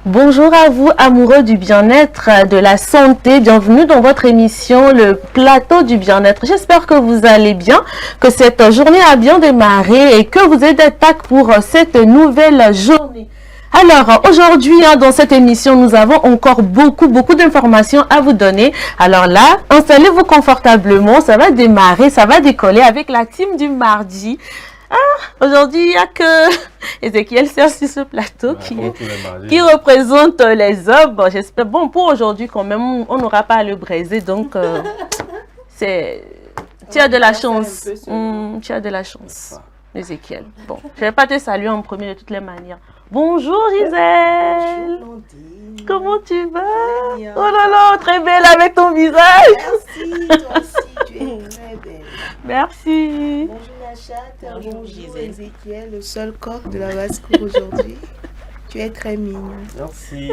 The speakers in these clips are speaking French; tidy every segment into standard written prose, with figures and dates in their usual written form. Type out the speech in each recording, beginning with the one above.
Bonjour à vous, amoureux du bien-être, de la santé. Bienvenue dans votre émission, le plateau du bien-être. J'espère que vous allez bien, que cette journée a bien démarré et que vous êtes d'attaque pour cette nouvelle journée. Alors, aujourd'hui, dans cette émission, nous avons encore beaucoup d'informations à vous donner. Alors là, installez-vous confortablement, ça va démarrer, ça va décoller avec la team du mardi. Aujourd'hui, il n'y a que Ezekiel Serre sur ce plateau qui représente les hommes. Bon, j'espère. Bon, pour aujourd'hui, quand même, on n'aura pas à le braiser. Donc, tu as de la chance. Tu as de la chance, Ezekiel. Bon, je ne vais pas te saluer en premier de toutes les manières. Bonjour, Gisèle. Bonjour, comment tu vas? Oh là là, très belle avec ton visage. Merci, toi aussi, tu es très belle. Merci. Bonjour Nachat, bonjour Ezekiel, le seul corps de la basse-cour aujourd'hui. Tu es très mignon. Merci.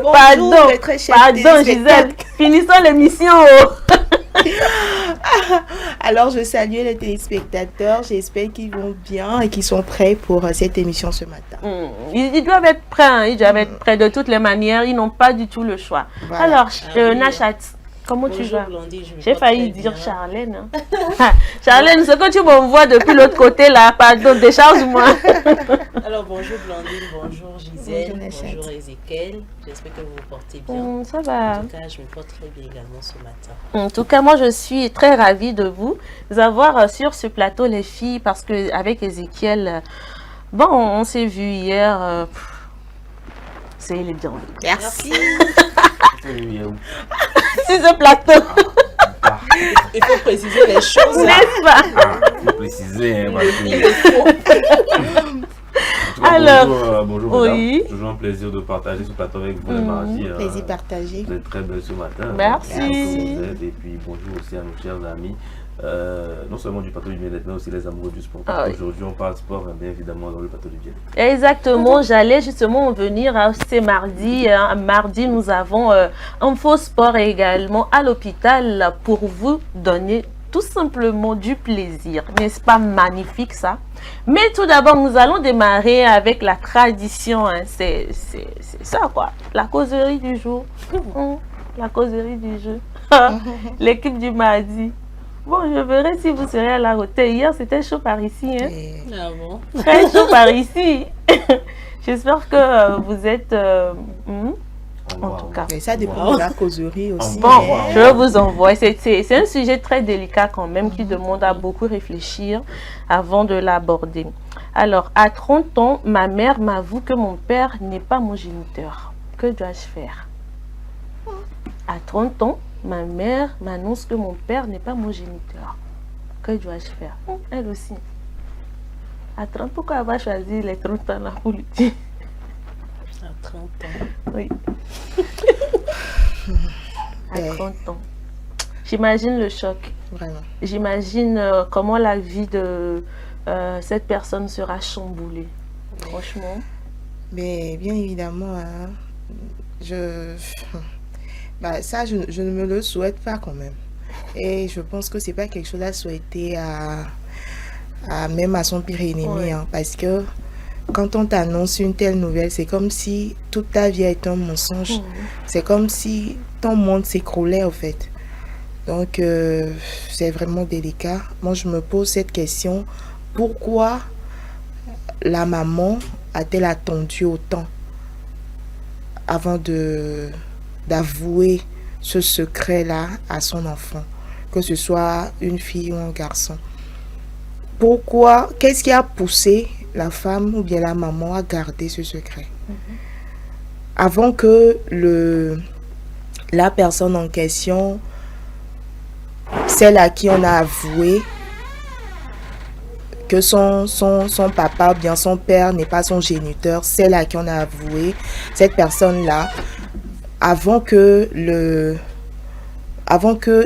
Bonjour, pardon Gisèle, finissons l'émission. Alors, je salue les téléspectateurs. J'espère qu'ils vont bien et qu'ils sont prêts pour cette émission ce matin. Ils doivent être prêts. Hein. Ils doivent être prêts de toutes les manières. Ils n'ont pas du tout le choix. Voilà. Alors, Nachat, comment tu vas? J'ai failli dire Charlène. Hein. Charlène, ce que tu m'envoies depuis l'autre côté là, pardon, décharge-moi. Alors, bonjour Blandine, bonjour Gisèle, bonjour Ezekiel. J'espère que vous vous portez bien. Ça va. En tout cas, je me porte très bien également ce matin. En tout cas, moi, je suis très ravie de vous avoir sur ce plateau, les filles, parce qu'avec Ezekiel, bon, on s'est vu hier. C'est élégant. Merci. C'est ce plateau. Il faut préciser les choses. N'est-ce pas? Il faut préciser. Alors, bonjour oui. madame. Toujours un plaisir de partager ce plateau avec vous les mardis. Plaisir partagé. Vous êtes très belle ce matin. Merci. Et puis bonjour aussi à nos chers amis. Non seulement du plateau du bien-être, mais aussi les amoureux du sport. Aujourd'hui, on parle sport, bien évidemment, dans le plateau du bien-être. Exactement, j'allais justement venir à ces mardis. Mardi, nous avons un faux sport également à l'hôpital pour vous donner tout simplement du plaisir. N'est-ce pas magnifique ça? Mais tout d'abord, nous allons démarrer avec la tradition. Hein. C'est ça quoi, la causerie du jour. La causerie du jour. L'équipe du mardi. Bon, je verrai si vous serez à la hauteur. Hier, c'était chaud par ici. Hein? Ah bon? Très chaud par ici. J'espère que vous êtes... en tout cas. Mais ça dépend de la causerie aussi. Bon, je vous envoie. C'est un sujet très délicat quand même qui demande à beaucoup réfléchir avant de l'aborder. Alors, à 30 ans, ma mère m'avoue que mon père n'est pas mon géniteur. Que dois-je faire? À 30 ans, ma mère m'annonce que mon père n'est pas mon géniteur. Que dois-je faire? Elle aussi. À 30, pourquoi avoir choisi les 30 ans là pour le dire? À 30 ans. Oui. À 30 ans. J'imagine le choc. Vraiment. J'imagine comment la vie de cette personne sera chamboulée. Franchement. Mais bien évidemment, hein, ça, je ne me le souhaite pas quand même. Et je pense que c'est pas quelque chose à souhaiter même à son pire ennemi. Ouais. Hein, parce que quand on t'annonce une telle nouvelle, c'est comme si toute ta vie est un mensonge. C'est comme si ton monde s'écroulait, en fait. Donc, c'est vraiment délicat. Moi, je me pose cette question. Pourquoi la maman a-t-elle attendu autant avant d'avouer ce secret-là à son enfant, que ce soit une fille ou un garçon? Pourquoi? Qu'est-ce qui a poussé la femme ou bien la maman à garder ce secret avant que la personne en question, celle à qui on a avoué que son papa ou bien son père n'est pas son géniteur, celle à qui on a avoué, cette personne-là, avant que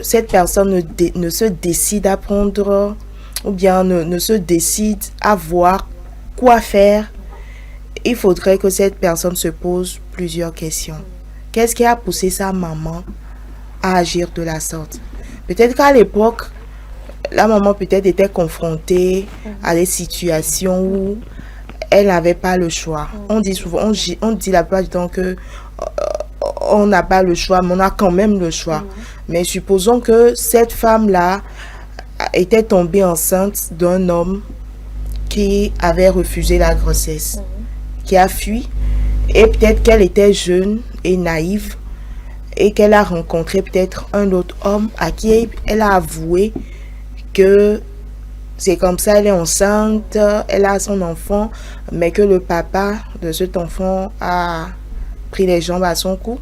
cette personne ne se décide à prendre ou bien ne se décide à voir quoi faire, il faudrait que cette personne se pose plusieurs questions. Qu'est-ce qui a poussé sa maman à agir de la sorte? Peut-être qu'à l'époque, la maman peut-être était confrontée à des situations où elle n'avait pas le choix. On dit souvent, on dit la plupart du temps que on n'a pas le choix, mais on a quand même le choix. Mais supposons que cette femme-là était tombée enceinte d'un homme qui avait refusé la grossesse, qui a fui, et peut-être qu'elle était jeune et naïve, et qu'elle a rencontré peut-être un autre homme à qui elle a avoué que c'est comme ça, elle est enceinte, elle a son enfant, mais que le papa de cet enfant a pris les jambes à son cou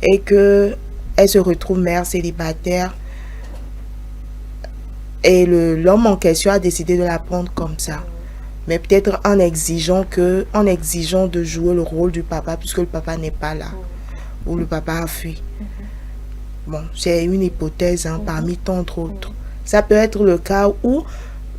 et que elle se retrouve mère célibataire. Et l'homme en question a décidé de la prendre comme ça. Mais peut-être en exigeant de jouer le rôle du papa puisque le papa n'est pas là. Ou le papa a fui. Bon, c'est une hypothèse parmi tant d'autres. Ça peut être le cas où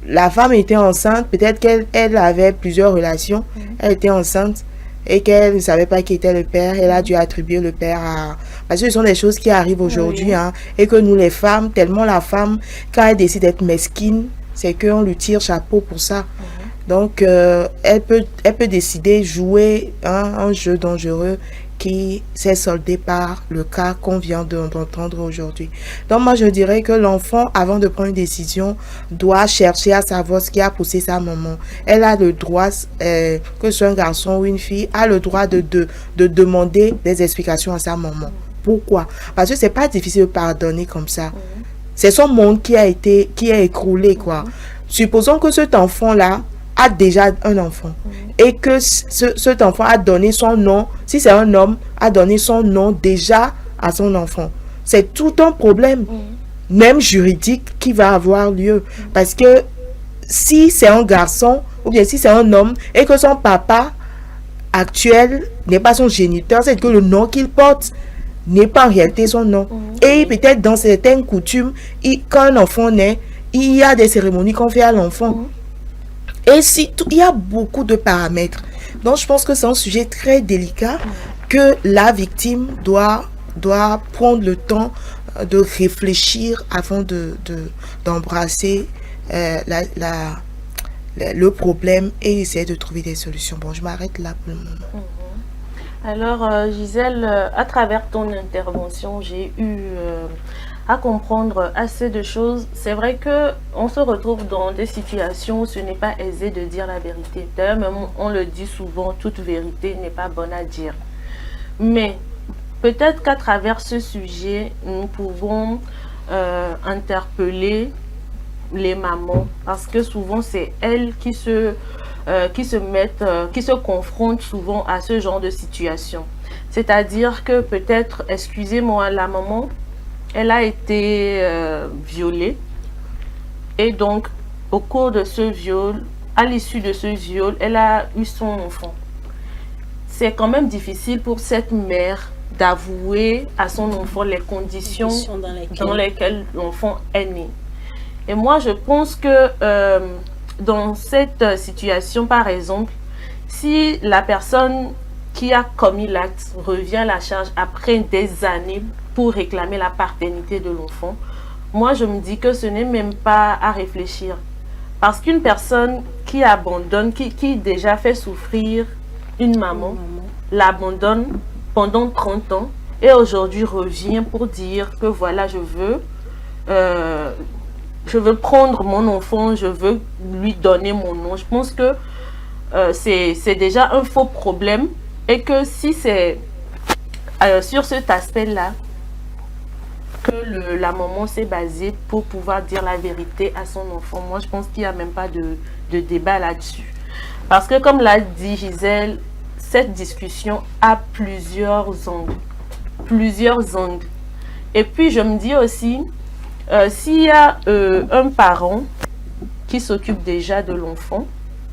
la femme était enceinte, peut-être qu'elle avait plusieurs relations, elle était enceinte et qu'elle ne savait pas qui était le père, elle a dû attribuer le père à... Parce que ce sont des choses qui arrivent aujourd'hui, et que nous les femmes, tellement la femme, quand elle décide d'être mesquine, c'est qu'on lui tire chapeau pour ça. Donc, elle peut décider jouer un jeu dangereux qui s'est soldé par le cas qu'on vient d'entendre aujourd'hui. Donc moi je dirais que l'enfant, avant de prendre une décision, doit chercher à savoir ce qui a poussé sa maman. Elle a le droit, que ce soit un garçon ou une fille, a le droit de demander des explications à sa maman. Pourquoi? Parce que c'est pas difficile de pardonner comme ça. C'est son monde qui est écroulé, quoi. Supposons que cet enfant-là a déjà un enfant et que cet enfant a donné son nom, si c'est un homme, a donné son nom déjà à son enfant. C'est tout un problème, même juridique, qui va avoir lieu. Parce que si c'est un garçon ou bien si c'est un homme et que son papa actuel n'est pas son géniteur, c'est que le nom qu'il porte n'est pas en réalité son nom. Et peut-être dans certaines coutumes, quand un enfant naît, il y a des cérémonies qu'on fait à l'enfant. Et il y a beaucoup de paramètres. Donc, je pense que c'est un sujet très délicat que la victime doit prendre le temps de réfléchir avant d'embrasser le problème et essayer de trouver des solutions. Bon, je m'arrête là pour le moment. Alors, Gisèle, à travers ton intervention, j'ai eu... à comprendre assez de choses. C'est vrai que on se retrouve dans des situations où ce n'est pas aisé de dire la vérité. D'ailleurs, même on le dit souvent, toute vérité n'est pas bonne à dire. Mais peut-être qu'à travers ce sujet, nous pouvons interpeller les mamans, parce que souvent c'est elles qui se confrontent souvent à ce genre de situation. C'est-à-dire que peut-être, excusez-moi, la maman, elle a été violée et donc au cours de ce viol, à l'issue de ce viol, elle a eu son enfant. C'est quand même difficile pour cette mère d'avouer à son enfant les conditions dans lesquelles l'enfant est né. Et moi, je pense que dans cette situation, par exemple, si la personne qui a commis l'acte revient à la charge après des années pour réclamer la paternité de l'enfant, moi je me dis que ce n'est même pas à réfléchir. Parce qu'une personne qui abandonne, qui déjà fait souffrir une maman, l'abandonne pendant 30 ans et aujourd'hui revient pour dire que voilà, je veux prendre mon enfant, je veux lui donner mon nom. Je pense que c'est déjà un faux problème et que si c'est sur cet aspect-là que la maman s'est basée pour pouvoir dire la vérité à son enfant, moi je pense qu'il n'y a même pas de débat là-dessus. Parce que comme l'a dit Gisèle, cette discussion a plusieurs angles. Et puis je me dis aussi, s'il y a un parent qui s'occupe déjà de l'enfant,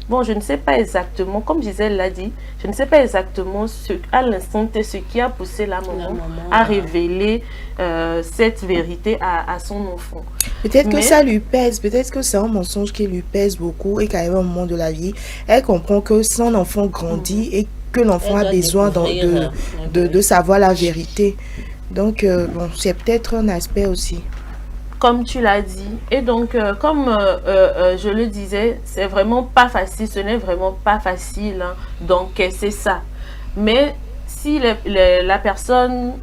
bon, je ne sais pas exactement, comme Gisèle l'a dit, je ne sais pas exactement à l'instant T ce qui a poussé la maman à révéler cette vérité à son enfant. Peut-être que ça lui pèse, peut-être que c'est un mensonge qui lui pèse beaucoup et qu'à un moment de la vie, elle comprend que son enfant grandit et que l'enfant a besoin de savoir la vérité. Donc, bon, c'est peut-être un aspect aussi. comme tu l'as dit. Et donc, comme je le disais, c'est vraiment pas facile, ce n'est vraiment pas facile hein, d'encaisser ça. Mais si la personne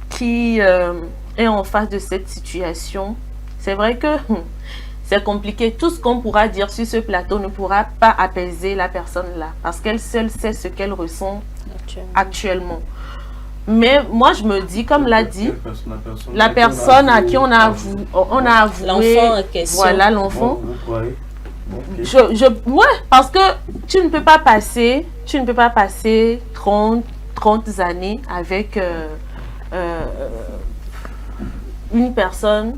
qui est en face de cette situation, c'est vrai que c'est compliqué. Tout ce qu'on pourra dire sur ce plateau ne pourra pas apaiser la personne là, parce qu'elle seule sait ce qu'elle ressent actuellement. Mais moi, je me dis, comme l'a dit, la personne à qui on a avoué, l'enfant en question. Voilà, l'enfant. Ouais, parce que tu ne peux pas passer 30 années avec une personne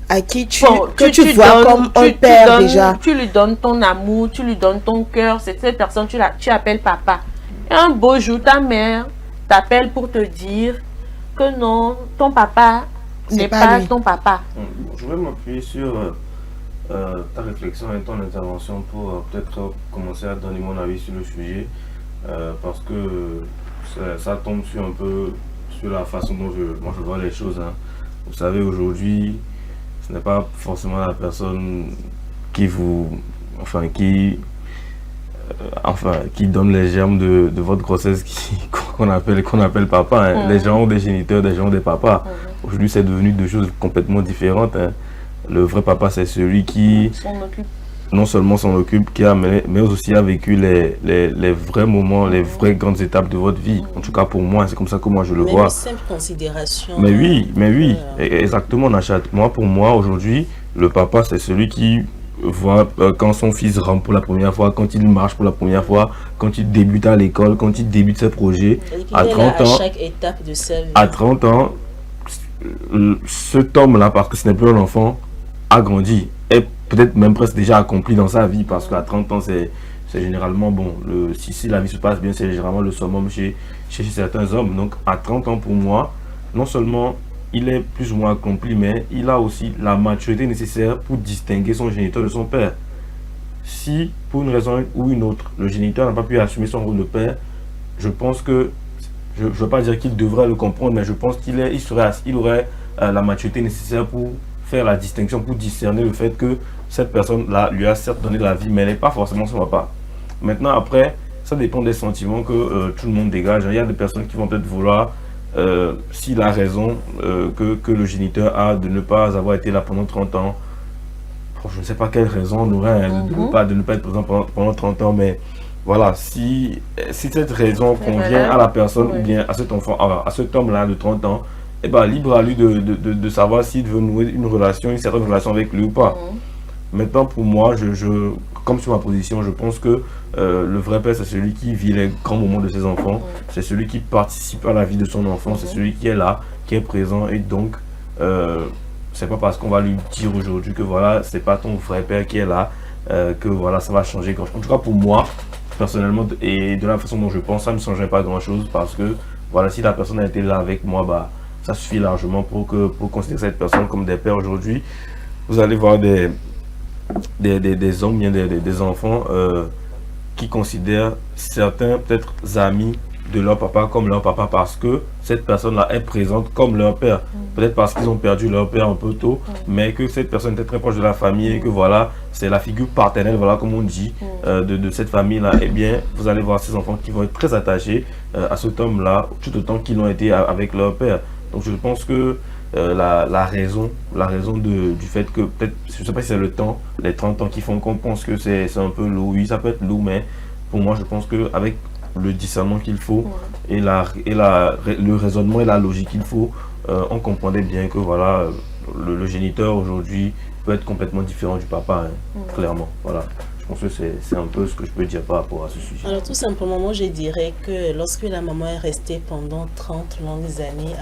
à qui tu vois comme un père déjà. Tu lui donnes ton amour, tu lui donnes ton cœur. C'est cette personne, tu appelles papa. Et un beau jour, ta mère t'appelle pour te dire que non, ton papa n'est pas ton papa. Je vais m'appuyer sur ta réflexion et ton intervention pour peut-être commencer à donner mon avis sur le sujet. Parce que ça tombe sur un peu sur la façon dont moi je vois les choses. Hein. Vous savez, aujourd'hui, ce n'est pas forcément la personne qui qui donne les germes de votre grossesse qu'on appelle papa. Hein. Les gens ont des géniteurs, des gens ont des papas. Aujourd'hui, c'est devenu deux choses complètement différentes. Hein. Le vrai papa, c'est celui qui non seulement s'en occupe, mais aussi a vécu les vrais moments, les vraies grandes étapes de votre vie. En tout cas pour moi, c'est comme ça que moi je le vois. Une simple considération. Mais oui, exactement, Nachat. Pour moi, aujourd'hui, le papa, c'est celui qui voit quand son fils rentre pour la première fois, quand il marche pour la première fois, quand il débute à l'école, quand il débute ses projets. À 30 ans, à chaque étape de sa vie. À 30 ans, cet homme-là, parce que ce n'est plus un enfant, a grandi. Et peut-être même presque déjà accompli dans sa vie, parce qu'à 30 ans, c'est généralement, bon, si la vie se passe bien, c'est généralement le summum chez certains hommes. Donc à 30 ans, pour moi, non seulement il est plus ou moins accompli, mais il a aussi la maturité nécessaire pour distinguer son géniteur de son père. Si, pour une raison ou une autre, le géniteur n'a pas pu assumer son rôle de père, je pense que, je ne veux pas dire qu'il devrait le comprendre, mais je pense qu'il aurait la maturité nécessaire pour faire la distinction, pour discerner le fait que cette personne-là lui a certes donné la vie, mais elle n'est pas forcément son papa. Maintenant, après, ça dépend des sentiments que tout le monde dégage. Il y a des personnes qui vont peut-être vouloir, s'il a raison que le géniteur a de ne pas avoir été là pendant 30 ans, je ne sais pas quelle raison on aurait de ne pas être présent pendant 30 ans, mais voilà, si cette raison convient à la personne ou bien à cet enfant, à cet homme-là de 30 ans, eh ben, libre à lui de savoir s'il veut nouer une certaine relation avec lui ou pas. Maintenant, pour moi, comme sur ma position, je pense que le vrai père, c'est celui qui vit les grands moments de ses enfants, c'est celui qui participe à la vie de son enfant, c'est celui qui est là, qui est présent, et donc, c'est pas parce qu'on va lui dire aujourd'hui que voilà, c'est pas ton vrai père qui est là, que voilà, ça va changer. En tout cas, pour moi, personnellement, et de la façon dont je pense, ça ne changerait pas grand-chose, parce que voilà, si la personne a été là avec moi, bah, ça suffit largement pour considérer cette personne comme des pères aujourd'hui. Vous allez voir des hommes, des enfants qui considèrent certains peut-être amis de leur papa comme leur papa parce que cette personne-là est présente comme leur père. Peut-être parce qu'ils ont perdu leur père un peu tôt, mais que cette personne était très proche de la famille et que voilà, c'est la figure paternelle, voilà comme on dit, de cette famille-là. Eh bien, vous allez voir ces enfants qui vont être très attachés à cet homme-là, tout autant qu'ils l'ont été avec leur père. Donc je pense que la raison du fait que peut-être, je ne sais pas si c'est le temps, les 30 ans qui font qu'on pense que c'est un peu lourd, oui ça peut être lourd, mais pour moi je pense qu'avec le discernement qu'il faut et le raisonnement et la logique qu'il faut, on comprenait bien que voilà, le géniteur aujourd'hui peut être complètement différent du papa, hein, clairement, voilà. Je pense que c'est un peu ce que je peux dire par rapport à ce sujet. Alors tout simplement, moi je dirais que lorsque la maman est restée pendant 30 longues années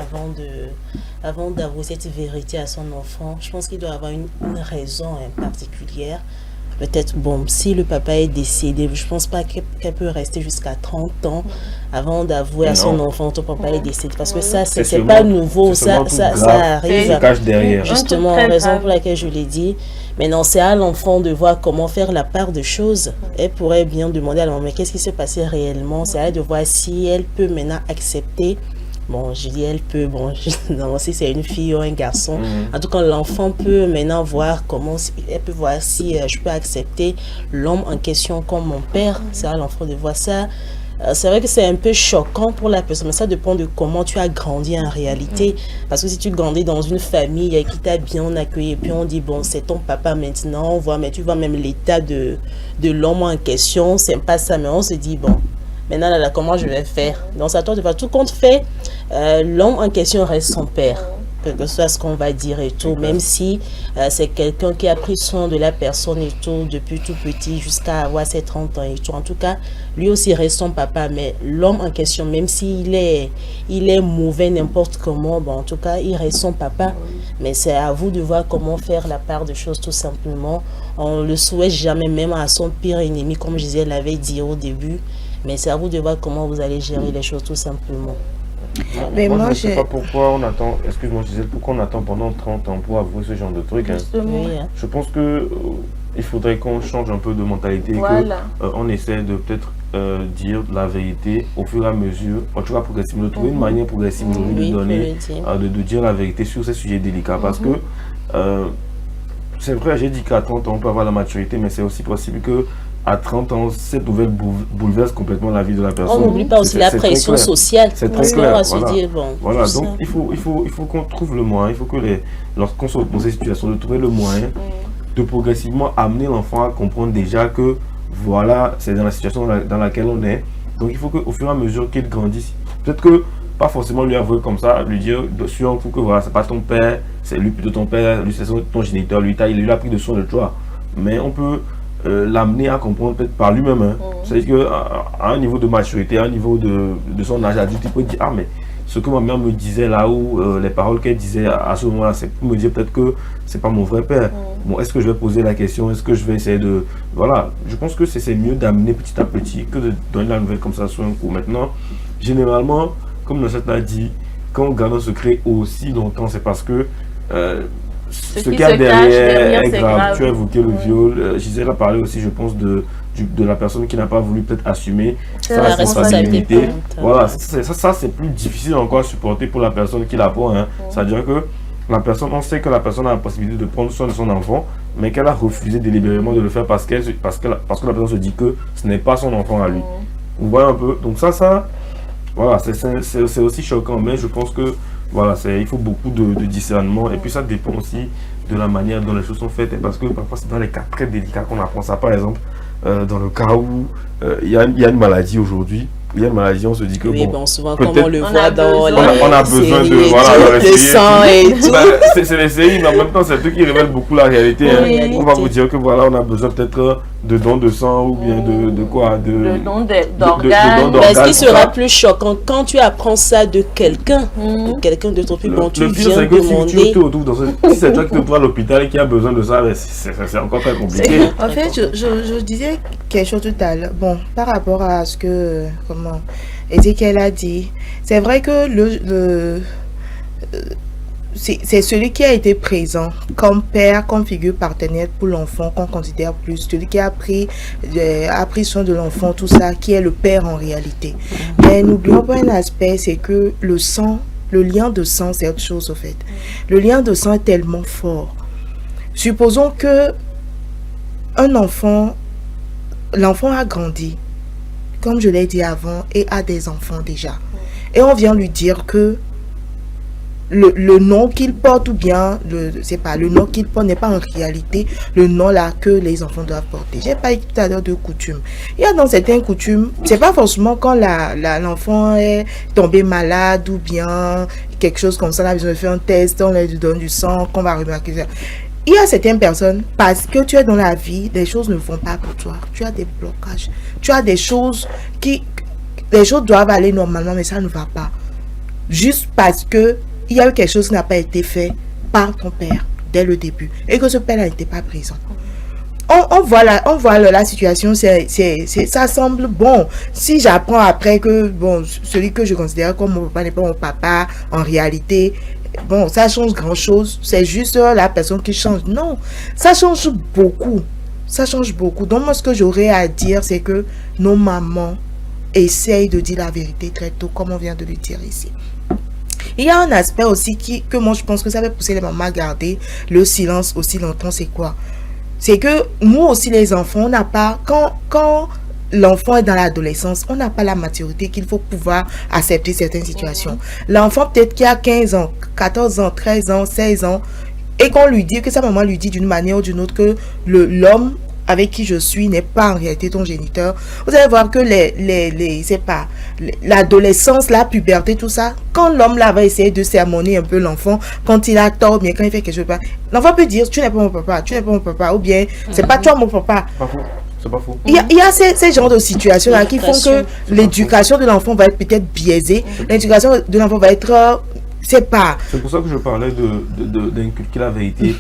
avant d'avouer cette vérité à son enfant, je pense qu'il doit avoir une raison particulière. Peut-être, bon, si le papa est décédé, je ne pense pas qu'elle peut rester jusqu'à 30 ans avant d'avouer à son enfant ton papa est décédé. Parce que ça, c'est pas nouveau, ça arrive. Se cache derrière. Justement, raison pour laquelle je l'ai dit. Maintenant, c'est à l'enfant de voir comment faire la part de choses. Elle pourrait bien demander à la maman, mais qu'est-ce qui s'est passé réellement? C'est à elle de voir si elle peut maintenant accepter Bon, je dis elle peut, bon, non, si c'est une fille ou un garçon. En tout cas, l'enfant peut maintenant voir elle peut voir si je peux accepter l'homme en question comme mon père. C'est à l'enfant de voir ça. C'est vrai que c'est un peu choquant pour la personne, mais ça dépend de comment tu as grandi en réalité. Parce que si tu grandis dans une famille qui t'a bien accueilli, et puis on dit, bon, c'est ton papa maintenant, on voit, mais tu vois même l'état de l'homme en question, c'est pas ça, mais on se dit, bon, maintenant, là, comment je vais faire? Donc, c'est à toi de faire tout compte fait. L'homme en question reste son père, quel que soit ce qu'on va dire et tout, même si c'est quelqu'un qui a pris soin de la personne et tout, depuis tout petit jusqu'à avoir ses 30 ans et tout. En tout cas, lui aussi reste son papa, mais l'homme en question, même s'il est mauvais n'importe comment, bon, en tout cas, il reste son papa. Mais c'est à vous de voir comment faire la part des choses, tout simplement. On le souhaite jamais, même à son pire ennemi, comme je l'avais dit au début. Mais c'est à vous de voir comment vous allez gérer les choses, tout simplement. Mais moi, je ne sais pas pourquoi on attend, excuse-moi Gisèle, pourquoi on attend pendant 30 ans pour avouer ce genre de truc. Hein. Oui, hein. Je pense que il faudrait qu'on change un peu de mentalité, Voilà. on essaie de peut-être dire la vérité au fur et à mesure, en tout cas progressivement, de trouver une manière progressive Oui, de donner, pour de dire la vérité sur ces sujets délicats. Parce que c'est vrai, j'ai dit qu'à 30 ans on peut avoir la maturité, mais c'est aussi possible que à 30 ans, cette nouvelle bouleverse complètement la vie de la personne. On n'oublie pas aussi la pression sociale. C'est très clair. On va se dire, bon, voilà. Donc ça. il faut qu'on trouve le moyen, il faut que lorsqu'on se retrouve dans ces situations, de trouver le moyen de progressivement amener l'enfant à comprendre déjà que voilà, c'est dans la situation dans laquelle on est. Donc il faut qu'au fur et à mesure qu'il grandisse, peut-être que pas forcément lui avouer comme ça, lui dire dessus un coup que voilà, c'est pas ton père, c'est lui plutôt ton père, lui c'est ton géniteur, lui il a pris de soin de toi. Mais on peut l'amener à comprendre peut-être par lui-même. Hein. C'est-à-dire qu'à un niveau de maturité, à un niveau de son âge adulte, il peut dire, ah mais ce que ma mère me disait là, ou les paroles qu'elle disait à ce moment-là, c'est pour me dire peut-être que c'est pas mon vrai père. Bon, est-ce que je vais poser la question, est-ce que je vais essayer de... Voilà, je pense que c'est mieux d'amener petit à petit que de donner la nouvelle comme ça sur un coup. Maintenant, généralement, comme Nosette l'a dit, quand on garde un secret aussi longtemps, c'est parce que ce qu'il y a derrière est grave. Tu as évoqué le viol. Gisèle a parlé aussi, je pense, de la personne qui n'a pas voulu peut-être assumer sa responsabilité. Voilà, ça c'est plus difficile encore à supporter pour la personne qui la prend. Hein. C'est-à-dire que la personne, on sait que la personne a la possibilité de prendre soin de son enfant, mais qu'elle a refusé délibérément de le faire parce que la personne se dit que ce n'est pas son enfant à lui. Vous voyez un peu. Donc voilà, c'est aussi choquant, mais je pense que voilà, il faut beaucoup de discernement et puis ça dépend aussi de la manière dont les choses sont faites, et parce que parfois c'est dans les cas très délicats qu'on apprend ça. Par exemple, dans le cas où il y a une maladie aujourd'hui, il y a une maladie, on se dit que oui, bon, souvent comme on le on voit a dans besoin- les on a besoin de séries, voilà, de sang et tout. Ben, c'est les séries, mais en même temps c'est eux qui révèlent beaucoup la réalité. Hein. Oui. On va vous dire que voilà, on a besoin peut-être de dons de sang ou bien de quoi, Le don d'organes. Mais ce qui sera plus choquant quand tu apprends ça de quelqu'un, de ton plus bon, tu le pire, viens c'est que si demander. tu te retrouves si c'est toi qui te trouves à l'hôpital et qui a besoin de ça, ben, c'est encore très compliqué. En fait, je disais quelque chose tout à l'heure. Bon, par rapport à ce que Ezekiel a dit, c'est vrai que c'est celui qui a été présent comme père, comme figure partenaire pour l'enfant qu'on considère plus, celui qui a pris soin de l'enfant, tout ça, qui est le père en réalité. Mais n'oublions pas un aspect, c'est que le sang, le lien de sang, c'est autre chose au fait. Le lien de sang est tellement fort. Supposons que l'enfant a grandi, comme je l'ai dit avant, et a des enfants déjà. Et on vient lui dire que le nom qu'il porte, ou bien le nom qu'il porte n'est pas en réalité le nom là que les enfants doivent porter. J'ai parlé tout à l'heure de coutumes. Il y a dans certaines coutumes, c'est pas forcément quand l'enfant est tombé malade ou bien quelque chose comme ça, on a besoin de faire un test, on lui donne du sang, qu'on va remarquer ça. Il y a certaines personnes, parce que tu es dans la vie, les choses ne vont pas pour toi. Tu as des blocages. Tu as des choses les choses doivent aller normalement, mais ça ne va pas. Juste parce que il y a eu quelque chose qui n'a pas été fait par ton père dès le début et que ce père n'était pas présent. On voit la situation, ça semble bon. Si j'apprends après que bon, celui que je considère comme mon papa n'est pas mon papa, en réalité, bon, ça change grand chose. C'est juste la personne qui change. Non, ça change beaucoup. Ça change beaucoup. Donc moi, ce que j'aurais à dire, c'est que nos mamans essayent de dire la vérité très tôt, comme on vient de le dire ici. Il y a un aspect aussi que moi je pense que ça va pousser les mamans à garder le silence aussi longtemps, c'est quoi? C'est que nous aussi les enfants, on n'a pas, quand l'enfant est dans l'adolescence, on n'a pas la maturité qu'il faut pouvoir accepter certaines situations. L'enfant peut-être qui a 15 ans, 14 ans, 13 ans, 16 ans, et qu'on lui dit, que sa maman lui dit d'une manière ou d'une autre que l'homme avec qui je suis n'est pas en réalité ton géniteur. Vous allez voir que c'est pas, l'adolescence, la puberté, tout ça, quand l'homme là va essayer de sermonner un peu l'enfant, quand il a tort, bien quand il fait quelque chose, l'enfant peut dire, tu n'es pas mon papa, tu n'es pas mon papa, ou bien, c'est pas toi mon papa. Pas faux. C'est pas faux. Il y a ces genres de situations là qui font que l'éducation de l'enfant va être peut-être biaisée, l'éducation de l'enfant va être... C'est pour ça que je parlais d'inculquer la vérité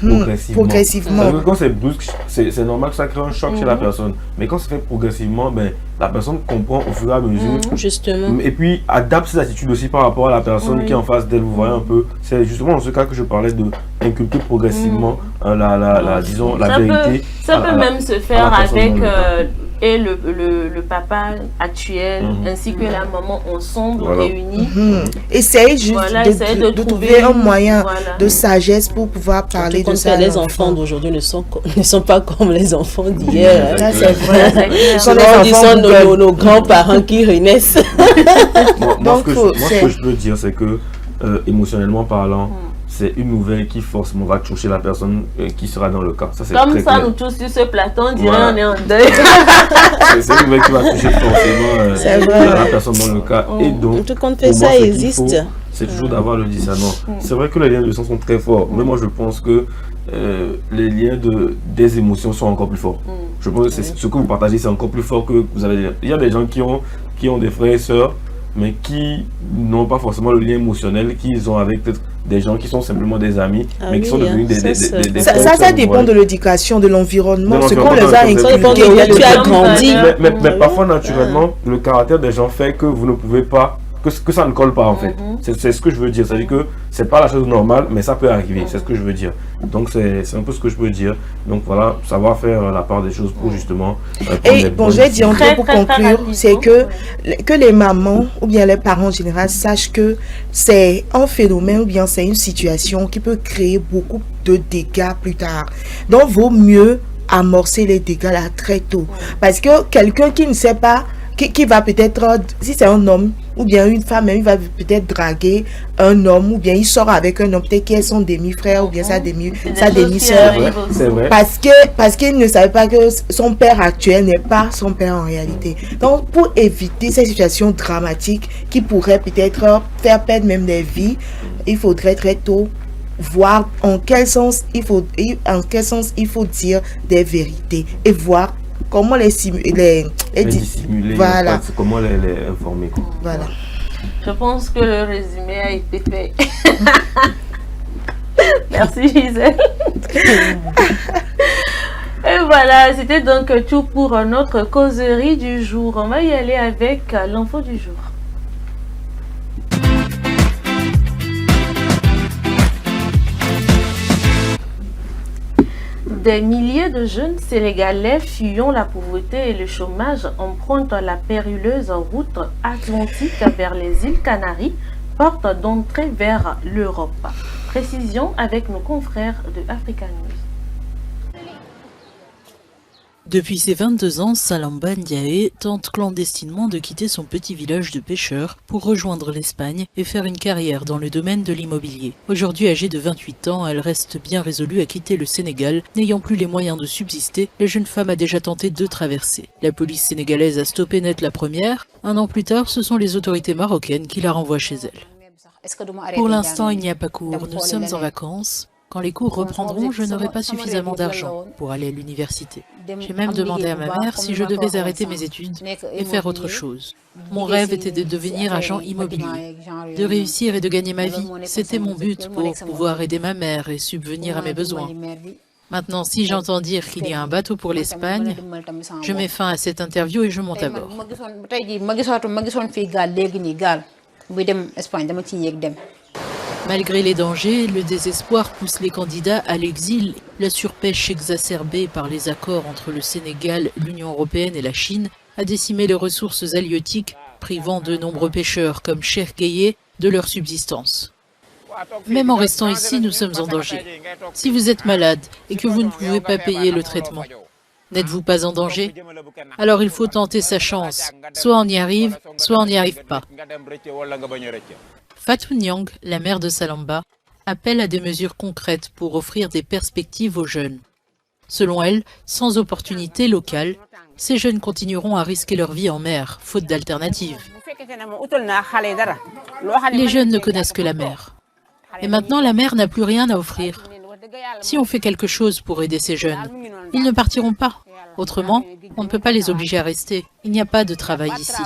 progressivement. Parce que quand c'est brusque, c'est normal que ça crée un choc chez la personne. Mais quand c'est fait progressivement, ben, la personne comprend au fur et à mesure. Justement. Et puis adapte ses attitudes aussi par rapport à la personne qui est en face d'elle. Vous voyez un peu. C'est justement dans ce cas que je parlais d'inculquer progressivement disons, la vérité. Ça peut même se faire avec et le papa actuel ainsi que la maman ensemble réunis. Essaye juste de trouver un moyen de sagesse pour pouvoir parler de ça. Les enfants d'aujourd'hui ne sont pas comme les enfants d'hier. Ça c'est vrai. Ils sont nos grands-parents qui renaissent. Moi, ce que je peux dire, c'est que émotionnellement parlant, c'est une nouvelle qui forcément va toucher la personne qui sera dans le cas. Ça, c'est comme très ça, clair. nous tous sur ce plateau, on dirait on est en deuil. C'est une nouvelle qui va toucher forcément la personne dans le cas. Et donc, tout compte fait, ça existe. C'est toujours d'avoir le discernement. C'est vrai que les liens de sang sont très forts, mais moi je pense que les liens des émotions sont encore plus forts. Je pense que ce que vous partagez, c'est encore plus fort que vous avez. Il y a des gens qui ont des frères et sœurs, mais qui n'ont pas forcément le lien émotionnel qu'ils ont avec peut-être des gens qui sont simplement des amis, mais qui sont devenus des ça dépend de l'éducation, de l'environnement, ce qu'on les a inculqué. Tu as grandi. Mais parfois, naturellement, le caractère des gens fait que vous ne pouvez pas, que ça ne colle pas en fait. C'est ce que je veux dire. C'est-à-dire que c'est pas la chose normale, mais ça peut arriver. C'est ce que je veux dire. Donc c'est un peu ce que je peux dire. Donc voilà, savoir faire la part des choses pour justement... Et bon, je vais dire encore pour conclure, c'est que les mamans ou bien les parents en général sachent que c'est un phénomène ou bien c'est une situation qui peut créer beaucoup de dégâts plus tard. Donc vaut mieux amorcer les dégâts là très tôt. Parce que quelqu'un qui ne sait pas, qui va peut-être, si c'est un homme ou bien une femme, il va peut-être draguer un homme ou bien il sort avec un homme peut-être qui est son demi-frère ou bien sa demi-sœur. C'est vrai. Parce qu'il ne savait pas que son père actuel n'est pas son père en réalité. Donc pour éviter ces situations dramatiques qui pourraient peut-être faire perdre même des vies, il faudrait très tôt voir en quel sens il faut dire des vérités et voir comment les dissimuler, voilà. Comment les informer quoi. Voilà. Je pense que le résumé a été fait. Merci Gisèle. Et voilà, c'était donc tout pour notre causerie du jour. On va y aller avec l'info du jour. Des milliers de jeunes Sénégalais fuyant la pauvreté et le chômage empruntent la périlleuse route atlantique vers les îles Canaries, porte d'entrée vers l'Europe. Précision avec nos confrères de Africa News. Depuis ses 22 ans, Salamba Ndiaye tente clandestinement de quitter son petit village de pêcheurs pour rejoindre l'Espagne et faire une carrière dans le domaine de l'immobilier. Aujourd'hui âgée de 28 ans, elle reste bien résolue à quitter le Sénégal. N'ayant plus les moyens de subsister, la jeune femme a déjà tenté deux traversées. La police sénégalaise a stoppé net la première. Un an plus tard, ce sont les autorités marocaines qui la renvoient chez elle. Pour l'instant, il n'y a pas cours. Nous sommes en vacances. Quand les cours reprendront, je n'aurai pas suffisamment d'argent pour aller à l'université. J'ai même demandé à ma mère si je devais arrêter mes études et faire autre chose. Mon rêve était de devenir agent immobilier, de réussir et de gagner ma vie. C'était mon but pour pouvoir aider ma mère et subvenir à mes besoins. Maintenant, si j'entends dire qu'il y a un bateau pour l'Espagne, je mets fin à cette interview et je monte à bord. Malgré les dangers, le désespoir pousse les candidats à l'exil. La surpêche exacerbée par les accords entre le Sénégal, l'Union européenne et la Chine a décimé les ressources halieutiques, privant de nombreux pêcheurs comme Cheikh Gueye de leur subsistance. Même en restant ici, nous sommes en danger. Si vous êtes malade et que vous ne pouvez pas payer le traitement, n'êtes-vous pas en danger? Alors il faut tenter sa chance. Soit on y arrive, soit on n'y arrive pas. Fatou Nyang, la mère de Salamba, appelle à des mesures concrètes pour offrir des perspectives aux jeunes. Selon elle, sans opportunités locales, ces jeunes continueront à risquer leur vie en mer, faute d'alternatives. Les jeunes ne connaissent que la mer. Et maintenant, la mer n'a plus rien à offrir. Si on fait quelque chose pour aider ces jeunes, ils ne partiront pas. Autrement, on ne peut pas les obliger à rester. Il n'y a pas de travail ici.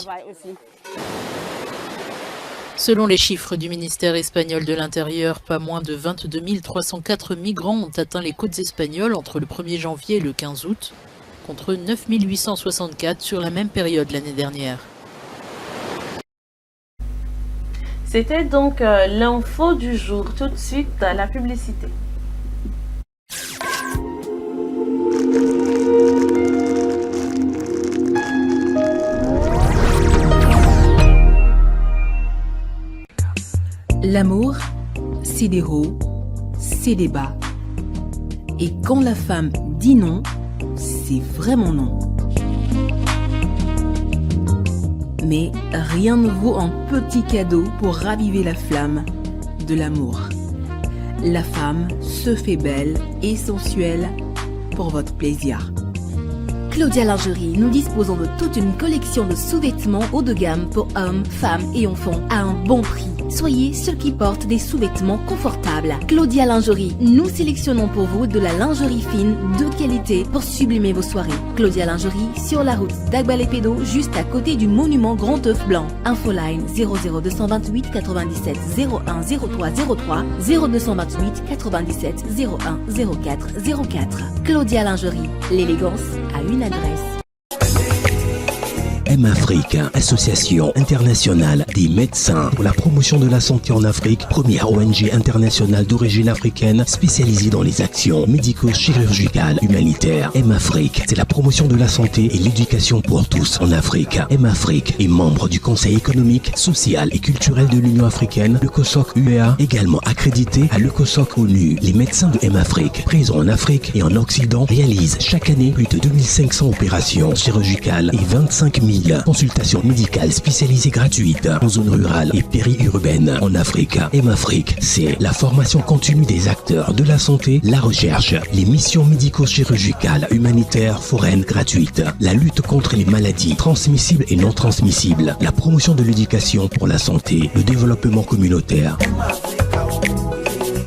Selon les chiffres du ministère espagnol de l'Intérieur, pas moins de 22 304 migrants ont atteint les côtes espagnoles entre le 1er janvier et le 15 août, contre 9 864 sur la même période l'année dernière. C'était donc l'info du jour. Tout de suite, la publicité. L'amour, c'est des hauts, c'est des bas. Et quand la femme dit non, c'est vraiment non. Mais rien ne vaut un petit cadeau pour raviver la flamme de l'amour. La femme se fait belle et sensuelle pour votre plaisir. Claudia Lingerie, nous disposons de toute une collection de sous-vêtements haut de gamme pour hommes, femmes et enfants à un bon prix. Soyez ceux qui portent des sous-vêtements confortables. Claudia Lingerie, nous sélectionnons pour vous de la lingerie fine de qualité pour sublimer vos soirées. Claudia Lingerie, sur la route d'Agbalépédo, juste à côté du monument Grand œuf blanc. Infoline 00228 97 01 03 03 0228 97 01 04 04. Claudia Lingerie, l'élégance a une adresse. M-Afrique, Association internationale des médecins pour la promotion de la santé en Afrique, première ONG internationale d'origine africaine spécialisée dans les actions médico-chirurgicales humanitaires. M-Afrique, c'est la promotion de la santé et l'éducation pour tous en Afrique. M-Afrique est membre du Conseil économique, social et culturel de l'Union africaine, le COSOC UEA, également accrédité à le COSOC ONU. Les médecins de M-Afrique, présents en Afrique et en Occident, réalisent chaque année plus de 2500 opérations chirurgicales et 25 000 consultations médicales spécialisées gratuites en zone rurale et périurbaine en Afrique. M-Afrique, c'est la formation continue des acteurs de la santé, la recherche, les missions médico-chirurgicales, humanitaires, foraines gratuites, la lutte contre les maladies transmissibles et non transmissibles, la promotion de l'éducation pour la santé, le développement communautaire.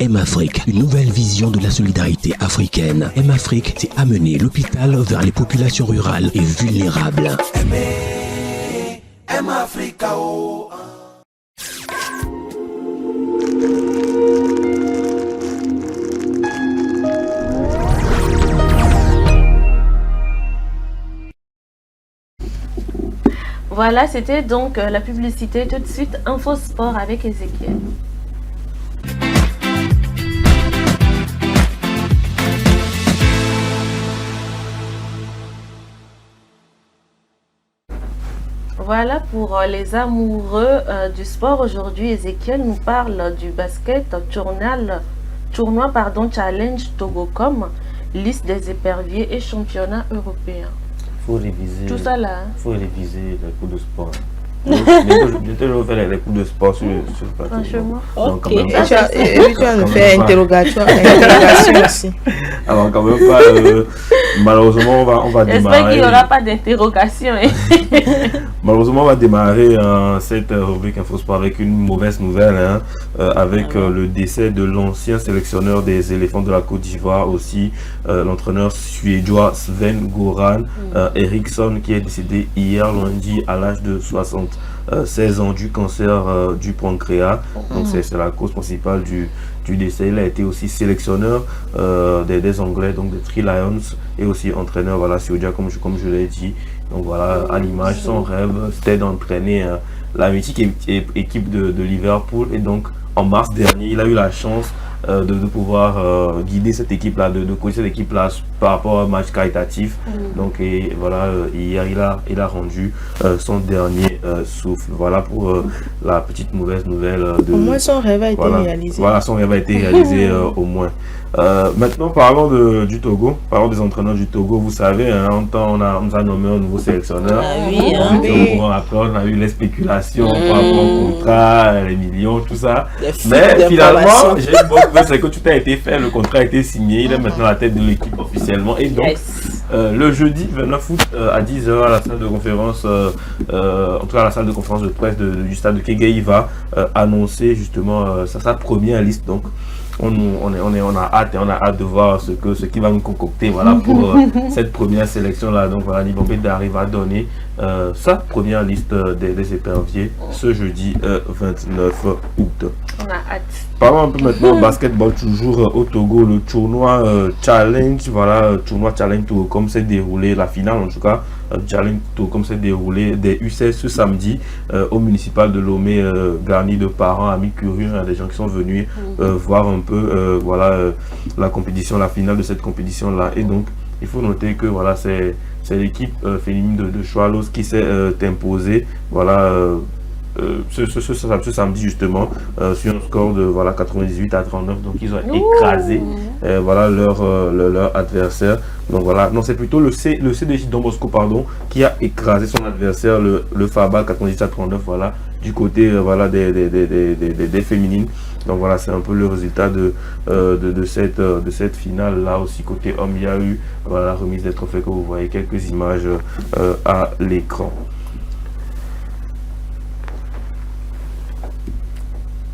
M-Afrique, une nouvelle vision de la solidarité africaine. M-Afrique, c'est amener l'hôpital vers les populations rurales et vulnérables. M-Africa, oh. Voilà, c'était donc la publicité. Tout de suite, Info Sport avec Ezekiel. Voilà pour les amoureux du sport. Aujourd'hui, Ezekiel nous parle du basket tournoi Challenge Togocom, liste des éperviers et championnat européen. Faut réviser. Tout ça là. Faut réviser les cours de sport. Je vais faire les cours de sport sur le plateau. Franchement. Donc, Et tu vas nous faire interrogation aussi. Alors quand même pas, malheureusement on va démarrer. J'espère qu'il n'y aura pas d'interrogation. Malheureusement on va démarrer cette rubrique InfoSport avec une mauvaise nouvelle, avec le décès de l'ancien sélectionneur des éléphants de la Côte d'Ivoire, aussi l'entraîneur suédois Sven Goran Eriksson, qui est décédé hier lundi à l'âge de 76 ans du cancer du pancréas. Donc c'est la cause principale du décès. Il a été aussi sélectionneur des Anglais, donc des Three Lions, et aussi entraîneur, voilà, suédois, comme je l'ai dit. Donc voilà, à l'image, son rêve c'était d'entraîner la mythique équipe de Liverpool. Et donc en mars dernier, il a eu la chance, de pouvoir guider cette équipe-là, de coacher cette équipe-là par rapport à un match qualitatif. Donc et voilà, hier il a rendu son dernier souffle. Voilà pour la petite mauvaise nouvelle. Au moins son rêve a été réalisé. Voilà, son rêve a été réalisé au moins. Maintenant, parlons du Togo, parlons des entraîneurs du Togo. Vous savez, hein, on nous a nommé un nouveau sélectionneur. Après, on a eu les spéculations par rapport au contrat, les millions, tout ça. Mais finalement, j'ai une bonne nouvelle, c'est que tout a été fait, le contrat a été signé. Il est maintenant à la tête de l'équipe officiellement. Et donc, le jeudi 29 août à 10h à la salle de conférence, en tout cas à la salle de conférence de presse du stade de Kégué, il va annoncer justement sa première liste. Donc, on a hâte de voir ce qu'il va nous concocter, voilà, pour cette première sélection là. Donc voilà, Nibombe arrive à donner sa première liste des éperviers ce jeudi 29 août. On a hâte. Parlons un peu maintenant basketball, toujours au Togo. Le tournoi Challenge, voilà, tournoi Challenge Togo comme s'est déroulé, la finale en tout cas, Challenge Togo comme s'est déroulé des U16 ce samedi au municipal de Lomé, garni de parents, amis curieux, hein, des gens qui sont venus voir un peu voilà, la compétition, la finale de cette compétition là. Et donc il faut noter que voilà, c'est l'équipe féminine de Choilos qui s'est imposée, voilà, ce samedi justement, sur un score de voilà 98 à 39. Donc ils ont écrasé voilà leur adversaire. Donc voilà, non, c'est plutôt le CDJ Don Bosco, pardon, qui a écrasé son adversaire, le Faba 98 à 39, voilà, du côté voilà des féminines. Donc voilà, c'est un peu le résultat de cette finale là. Aussi côté homme, il y a eu voilà, la remise des trophées que vous voyez, quelques images à l'écran.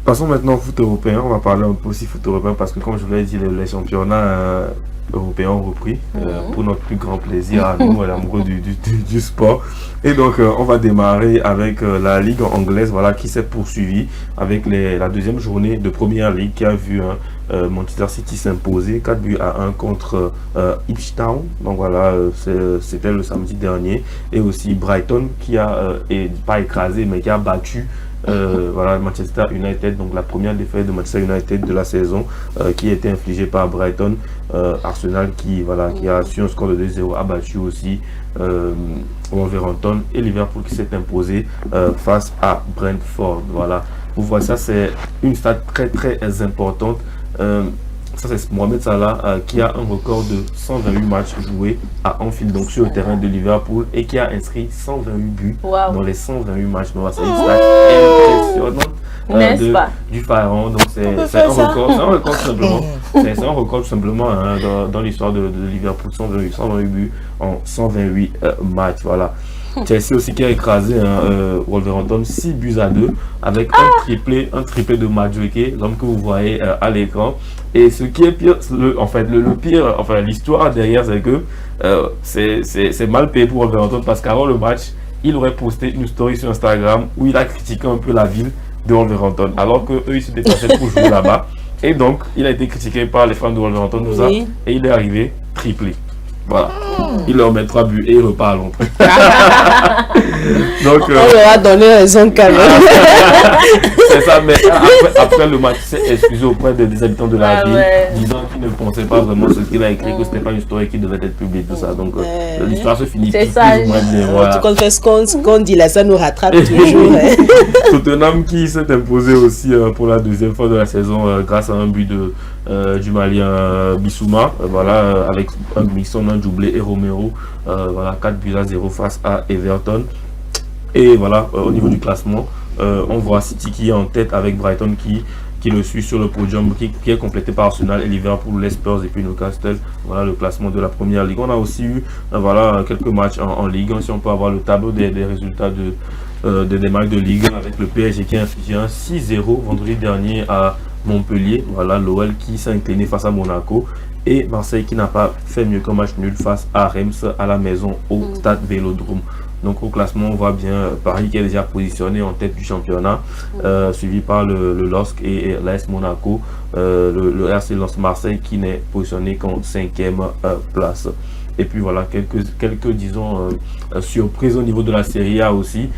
Passons maintenant au foot européen. On va parler un peu aussi foot européen parce que, comme je vous l'ai dit, les championnats européens ont repris pour notre plus grand plaisir à nous, à l'amoureux du sport. Et donc on va démarrer avec la Ligue anglaise, voilà, qui s'est poursuivie avec la deuxième journée de première ligue qui a vu Manchester City s'imposer 4 buts à 1 contre Ipswich Town. Donc voilà, c'était le samedi dernier. Et aussi Brighton qui a pas écrasé mais qui a battu voilà, Manchester United. Donc la première défaite de Manchester United de la saison qui a été infligée par Brighton. Arsenal qui a su un score de 2-0, a battu aussi Wolverhampton, et Liverpool qui s'est imposé face à Brentford. Voilà, vous voyez, ça c'est une stat très très importante. Ça c'est Mohamed Salah qui a un record de 128 matchs joués à Anfield, donc sur le terrain de Liverpool, et qui a inscrit 128 buts dans les 128 matchs. Donc c'est une stat impressionnante du Pharaon. Donc c'est un record tout simplement. C'est un record tout simplement dans l'histoire de Liverpool, 128 buts en 128 matchs. Voilà. Chelsea aussi qui a écrasé Wolverhampton 6 buts à 2 avec un triplé de Madueke, l'homme que vous voyez à l'écran. Et ce qui est pire, le pire, l'histoire derrière, c'est que c'est mal payé pour Wolverhampton, parce qu'avant le match, il aurait posté une story sur Instagram où il a critiqué un peu la ville de Wolverhampton, alors que eux ils se déplaçaient pour jouer là-bas. Et donc, il a été critiqué par les fans de Wolverhampton, tout ça, et il est arrivé triplé. Voilà. Il leur met 3 buts et il repart à Londres. Donc, on leur a donné raison quand même. C'est ça, mais après le match, il s'est excusé auprès des habitants de la ville, disant qu'il ne pensait pas vraiment ce qu'il a écrit, que ce n'était pas une story qui devait être publiée, tout ça. Donc l'histoire se finit plus ou moins bien. Voilà. En tout cas, ce qu'on dit là, ça nous rattrape toujours. Tottenham qui s'est imposé aussi pour la deuxième fois de la saison grâce à un but du Malien Bissouma, voilà, avec un mixon, un doublé et Romero, voilà, 4 buts à 0 face à Everton. Et voilà, au niveau du classement, on voit City qui est en tête avec Brighton qui le suit sur le podium, qui est complété par Arsenal et Liverpool, les Spurs et puis Newcastle. Voilà le classement de la première ligue. On a aussi eu voilà, quelques matchs en Ligue 1, si on peut avoir le tableau des résultats des matchs de Ligue 1, avec le PSG qui a infligé un 6-0 vendredi dernier à Montpellier. Voilà, l'OL qui s'est incliné face à Monaco, et Marseille qui n'a pas fait mieux qu'un match nul face à Reims à la maison au stade Vélodrome. Donc au classement, on voit bien Paris qui est déjà positionné en tête du championnat, suivi par le LOSC et l'AS Monaco, le RC Lens Marseille qui n'est positionné qu'en 5e place. Et puis voilà, quelques disons, surprises au niveau de la Serie A aussi,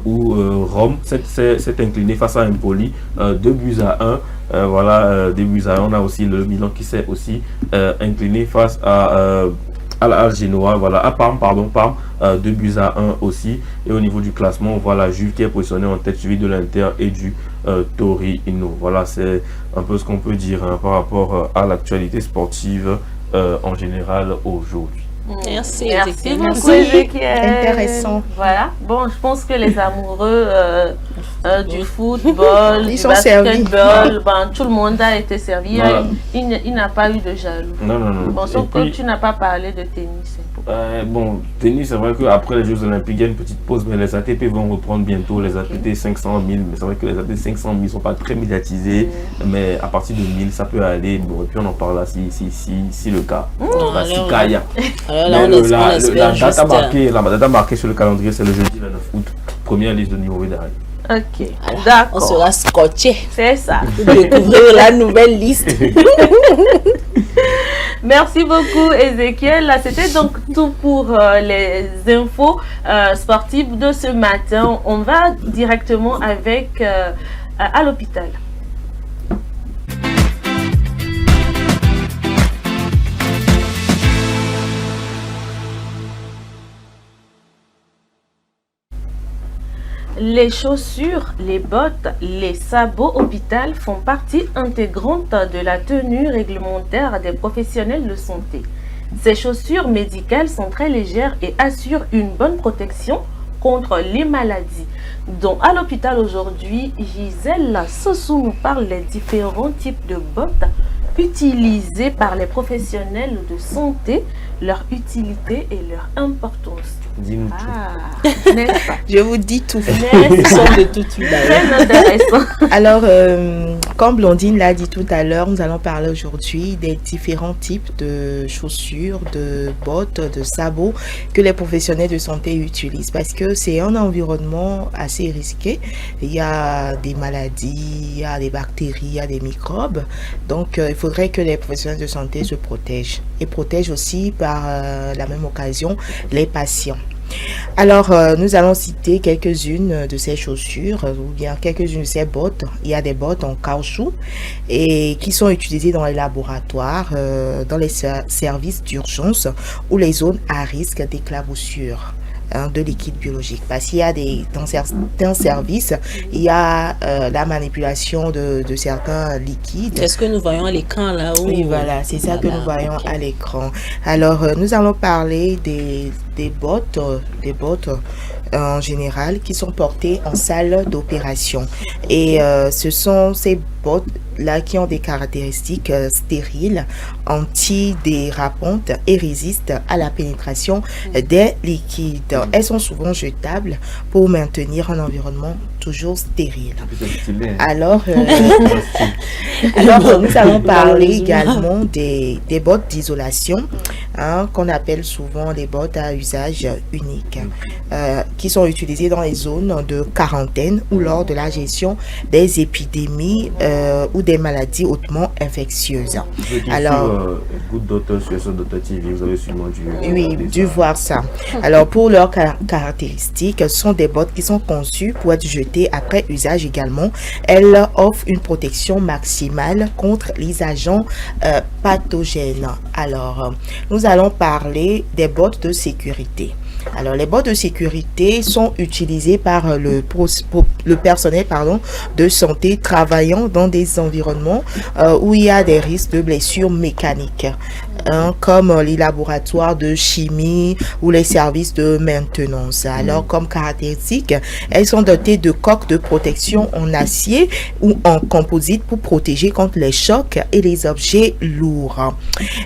où Rome s'est incliné face à Empoli, 2-1. Voilà, 2-1. On a aussi le Milan qui s'est aussi incliné face à Genoa, voilà, à Parme, 2-1 aussi. Et au niveau du classement, on voit la Juve qui est positionnée en tête, suivi de l'Inter et du Torino. Voilà, c'est un peu ce qu'on peut dire par rapport à l'actualité sportive en général aujourd'hui. Merci beaucoup, Ezekiel. Intéressant. Voilà. Bon, je pense que les amoureux du football, Ils du sont servis. basketball, ben, tout le monde a été servi. Voilà. Il n'a pas eu de jaloux. Non. Bon, sauf Et que puis, tu n'as pas parlé de tennis. bon, tennis, c'est vrai qu'après les Jeux Olympiques, il y a une petite pause, mais les ATP vont reprendre bientôt. Les ATP 500 000, mais c'est vrai que les ATP 500 000 ne sont pas très médiatisés, mais à partir de 1000, ça peut aller. Bon, et puis on en parlera si le cas. Enfin, si alors, cas il y a. Alors là, Mais on espère juste... la date marquée sur le calendrier, c'est le jeudi 29 août, première liste de niveau d'arrêt. Ok, On d'accord. sera scotché C'est ça. pour découvrir la nouvelle liste. Merci beaucoup, Ezekiel. Là, c'était donc tout pour les infos sportives de ce matin. On va directement avec à l'hôpital. Les chaussures, les bottes, les sabots hôpital font partie intégrante de la tenue réglementaire des professionnels de santé. Ces chaussures médicales sont très légères et assurent une bonne protection contre les maladies. Donc à l'hôpital aujourd'hui, Gisèle Sossou nous parle des différents types de bottes utilisées par les professionnels de santé, leur utilité et leur importance. Dis-nous N'est-ce pas? Je vous dis tout. N'est-ce Ils pas? sont de toute suite d'ailleurs. Très intéressant. Alors, comme Blondine l'a dit tout à l'heure, nous allons parler aujourd'hui des différents types de chaussures, de bottes, de sabots que les professionnels de santé utilisent parce que c'est un environnement assez risqué. Il y a des maladies, il y a des bactéries, il y a des microbes. Donc, il faudrait que les professionnels de santé se protègent et protègent aussi par la même occasion les patients. Alors, nous allons citer quelques-unes de ces chaussures ou bien quelques-unes de ces bottes. Il y a des bottes en caoutchouc et qui sont utilisées dans les laboratoires, dans les services d'urgence ou les zones à risque d'éclaboussure de liquide biologique. Parce qu'il y a dans certains services, il y a la manipulation de certains liquides. Est-ce que nous voyons à l'écran là-haut? Oui, voilà, c'est ça que nous voyons ok. à l'écran. Alors, nous allons parler des bottes en général qui sont portées en salle d'opération. Et ce sont ces bottes-là qui ont des caractéristiques stériles, antidérapantes et résistent à la pénétration des liquides. Elles sont souvent jetables pour maintenir un environnement toujours stérile. Alors, nous allons parler également des bottes d'isolation, qu'on appelle souvent les bottes à usage unique, qui sont utilisées dans les zones de quarantaine ou lors de la gestion des épidémies ou des maladies hautement infectieuses. Alors, Good Doctor sur SOS TV, vous avez sûrement dû voir ça. Alors, pour leurs caractéristiques, ce sont des bottes qui sont conçues pour être jetées après usage également. Elles offrent une protection maximale contre les agents pathogènes. Alors, nous allons parler des bottes de sécurité. Alors, les bottes de sécurité sont utilisées par le personnel de santé travaillant dans des environnements où il y a des risques de blessures mécaniques, comme les laboratoires de chimie ou les services de maintenance. Alors, comme caractéristique, elles sont dotées de coques de protection en acier ou en composite pour protéger contre les chocs et les objets lourds.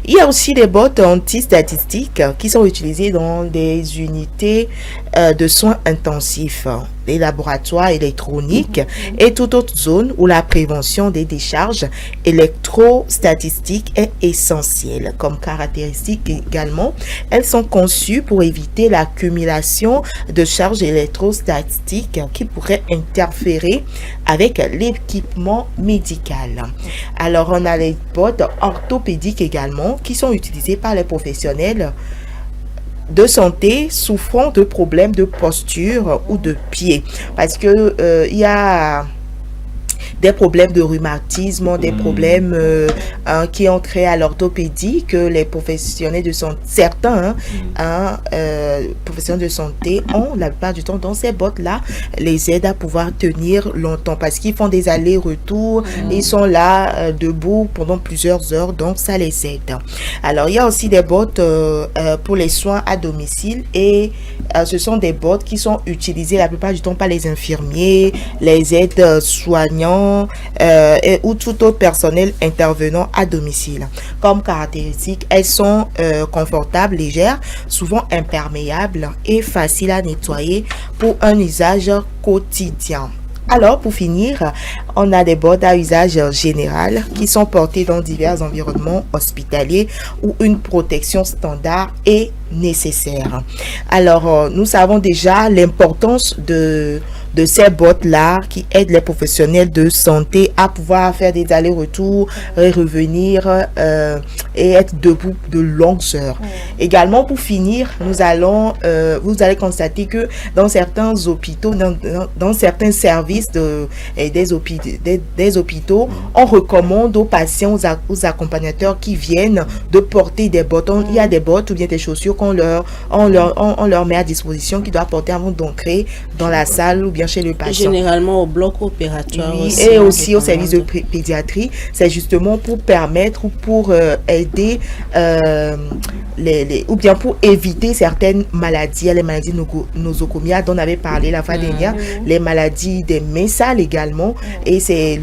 Il y a aussi des bottes antistatistiques qui sont utilisées dans des unités de soins intensifs, les laboratoires électroniques et toute autre zone où la prévention des décharges électrostatistiques est essentielle. Comme caractéristique également, elles sont conçues pour éviter l'accumulation de charges électrostatiques qui pourraient interférer avec l'équipement médical. Alors, on a les bottes orthopédiques également qui sont utilisées par les professionnels de santé souffrant de problèmes de posture ou de pied. Parce que il y a des problèmes de rhumatisme, des problèmes qui ont trait à l'orthopédie que les professionnels de santé, certains professionnels de santé ont la plupart du temps dans ces bottes-là, les aident à pouvoir tenir longtemps parce qu'ils font des allers-retours, ils sont là debout pendant plusieurs heures, donc ça les aide. Alors il y a aussi des bottes pour les soins à domicile et ce sont des bottes qui sont utilisées la plupart du temps par les infirmiers, les aides soignants ou tout autre personnel intervenant à domicile. Comme caractéristiques, elles sont confortables, légères, souvent imperméables et faciles à nettoyer pour un usage quotidien. Alors, pour finir, on a des bottes à usage général qui sont portées dans divers environnements hospitaliers où une protection standard est nécessaire. Alors, nous savons déjà l'importance de ces bottes-là qui aident les professionnels de santé à pouvoir faire des allers-retours, revenir et être debout de longues heures. Également, pour finir, vous allez constater que dans certains hôpitaux, dans certains services des hôpitaux, on recommande aux patients, aux accompagnateurs qui viennent de porter des bottes. Il y a des bottes ou bien des chaussures qu'on leur met à disposition, qui doivent porter avant d'entrer dans la salle ou bien chez le patient. Généralement au bloc opératoire oui, aussi, et aussi au service de pédiatrie. C'est justement pour permettre ou pour aider ou bien pour éviter certaines maladies, les maladies nosocomiales dont on avait parlé la fois dernière, les maladies des mains sales également. Et ces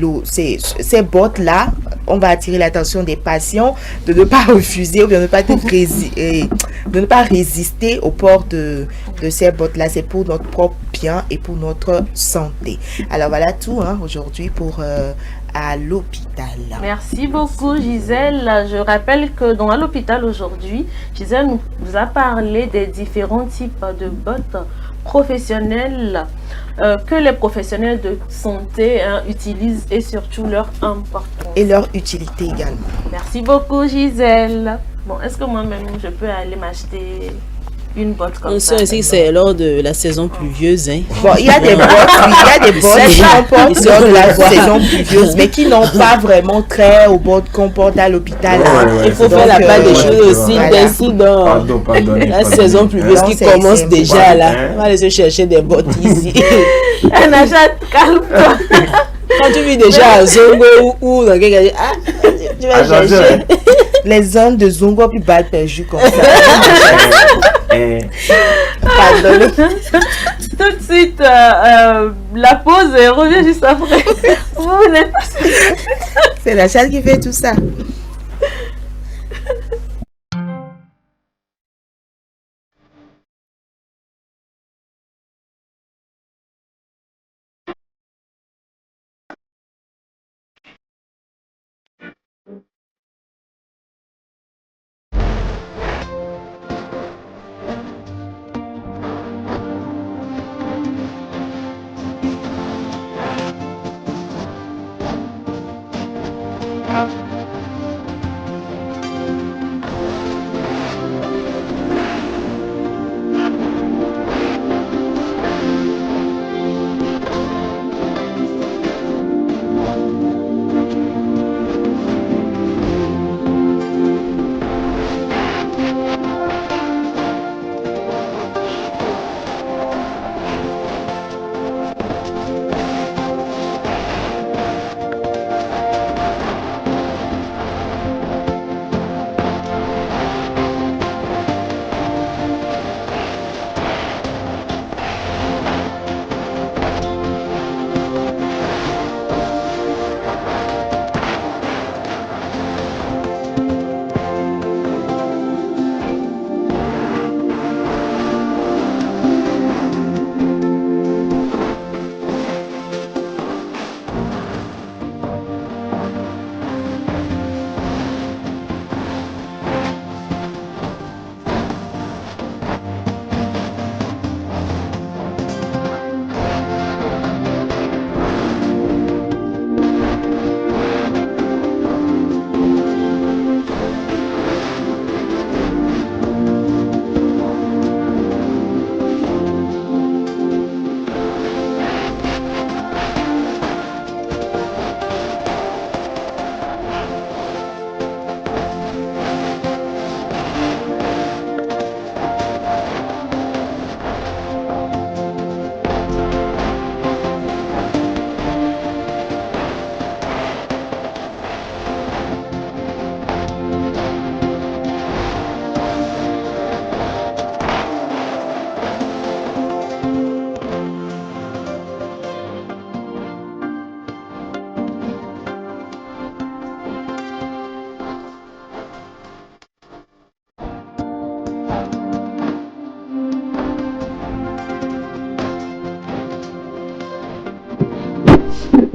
bottes-là, on va attirer l'attention des patients de ne pas refuser ou bien de ne pas résister au port de ces bottes-là. C'est pour notre propre bien et pour notre santé. Alors voilà tout aujourd'hui pour à l'hôpital. Merci beaucoup Gisèle. Je rappelle que à l'hôpital aujourd'hui, Gisèle nous a parlé des différents types de bottes professionnelles que les professionnels de santé utilisent et surtout leur importance. Et leur utilité également. Merci beaucoup Gisèle. Bon, est-ce que moi-même je peux aller m'acheter une botte comme ça? Aussi, c'est lors de la saison pluvieuse. Bon, il y a des bottes, qui comportent lors de la saison pluvieuse, mais qui n'ont pas vraiment trait aux bottes qu'on porte à l'hôpital. Il faut faire la part des choses aussi, ainsi dans la saison pluvieuse qui commence déjà là. On va aller se chercher des bottes ici. Un achat calme. Quand tu vis déjà à Zongo ou dans quelque chose, tu vas chercher. Les zones de Zongo puis bal perdu comme ça. Pardon. Tout de suite, la pause revient juste après. Vous n'êtes pas... C'est la chatte qui fait tout ça.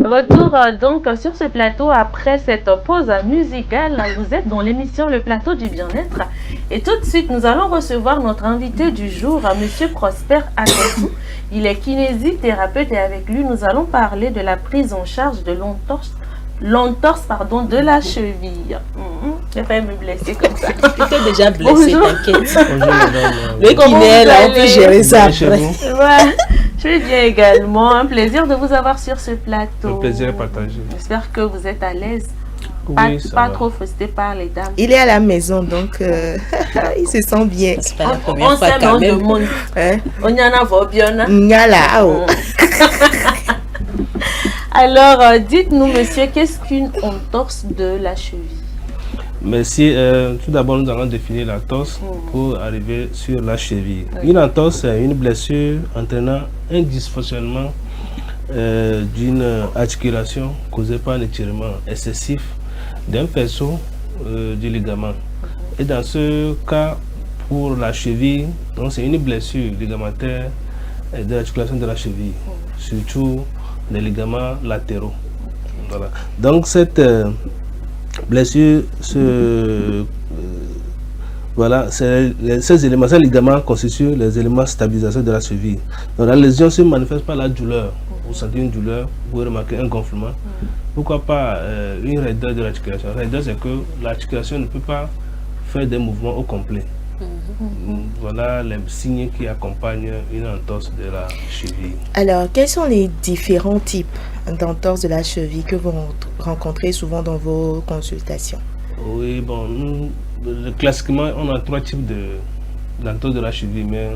Retour donc sur ce plateau après cette pause musicale. Vous êtes dans l'émission Le Plateau du Bien-être. Et tout de suite, nous allons recevoir notre invité du jour, Monsieur Prosper Akotou. Il est kinésithérapeute et avec lui, nous allons parler de la prise en charge de l'entorse de la cheville. Je vais pas me blesser comme ça. Tu t'es déjà blessé, t'inquiète. Bonjour madame. Le kiné, là, on peut gérer ça après. Ouais, je vais bien également. Un plaisir de vous avoir sur ce plateau. Le plaisir est partagé. J'espère que vous êtes à l'aise. Oui, Pas trop frustré par les dames. Il est à la maison, donc il se sent bien. C'est pas la On première fois s'aime, quand on même. demande. Hein? On y en a va bien. Ngala, oh. Alors, dites-nous, monsieur, qu'est-ce qu'une entorse de la cheville? Merci. Tout d'abord, nous allons définir l'entorse pour arriver sur la cheville. Une entorse, c'est une blessure entraînant un dysfonctionnement d'une articulation causée par un étirement excessif d'un faisceau du ligament. Et dans ce cas, pour la cheville, c'est une blessure ligamentaire de l'articulation de la cheville, surtout les ligaments latéraux. Voilà. Donc cette blessure, voilà, ces éléments, ces ligaments constituent les éléments stabilisateurs de la cheville. Donc la lésion se manifeste par la douleur. Vous sentez une douleur, vous pouvez remarquer un gonflement. Pourquoi pas une raideur de l'articulation? La raideur, c'est que l'articulation ne peut pas faire des mouvements au complet. Voilà les signes qui accompagnent une entorse de la cheville. Alors, quels sont les différents types d'entorse de la cheville que vous rencontrez souvent dans vos consultations? Oui, bon, classiquement, on a 3 types d'entorse de la cheville, mais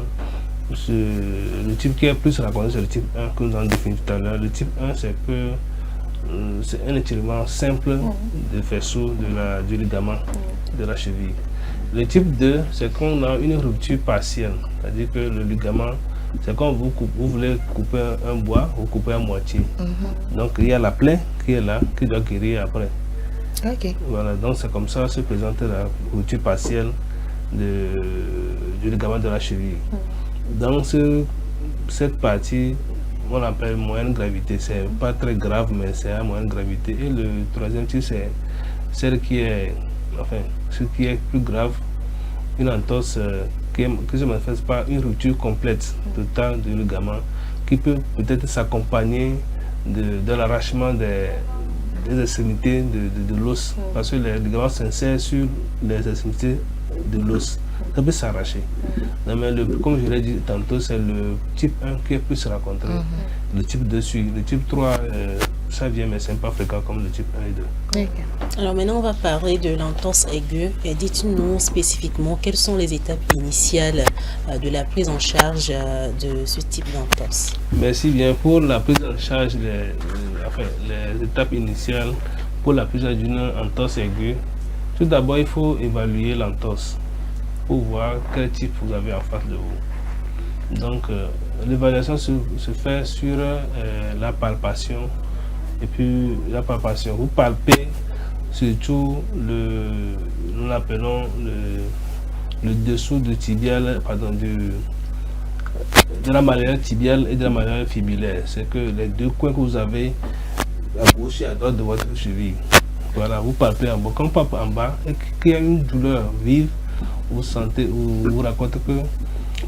le type qui est plus raconté, c'est le type 1 que nous avons défini tout à l'heure. Le type 1, c'est que c'est un étirement simple des faisceaux du ligament de la cheville. Le type 2, c'est qu'on a une rupture partielle, c'est-à-dire que le ligament, c'est quand vous voulez couper un bois, vous coupez à moitié. Donc il y a la plaie qui est là, qui doit guérir après. Ok. Voilà, donc c'est comme ça se présente la rupture partielle du ligament de la cheville. Dans cette partie, on l'appelle moyenne gravité. C'est pas très grave, mais c'est à moyenne gravité. Et le troisième type, c'est celle qui est, enfin, ce qui est plus grave, une entorse qui se manifeste par une rupture complète totale du ligament, qui peut peut-être s'accompagner de l'arrachement des extrémités de l'os, parce que les ligaments s'insèrent sur les extrémités de l'os. Ça peut s'arracher. Mais comme je l'ai dit tantôt, c'est le type 1 qui est plus rencontré. Le type 2 suit. Le type 3, ça vient, mais ce n'est pas fréquent comme le type 1 et 2. Alors maintenant, on va parler de l'entorse aiguë. Et dites-nous spécifiquement quelles sont les étapes initiales de la prise en charge de ce type d'entorse. Merci bien. Pour la prise en charge, les étapes initiales pour la prise en charge d'une entorse aiguë, tout d'abord, il faut évaluer l'entorse pour voir quel type vous avez en face de vous. Donc, l'évaluation se fait sur la palpation. Et puis, la palpation, vous palpez surtout nous l'appelons le dessous du tibial, pardon, de la malléole tibiale et de la malléole fibulaire. C'est que les deux coins que vous avez à gauche et à droite de votre cheville. Voilà, vous palpez en bas. Quand vous palpez en bas et qu'il y a une douleur vive, vous sentez, vous vous racontez que,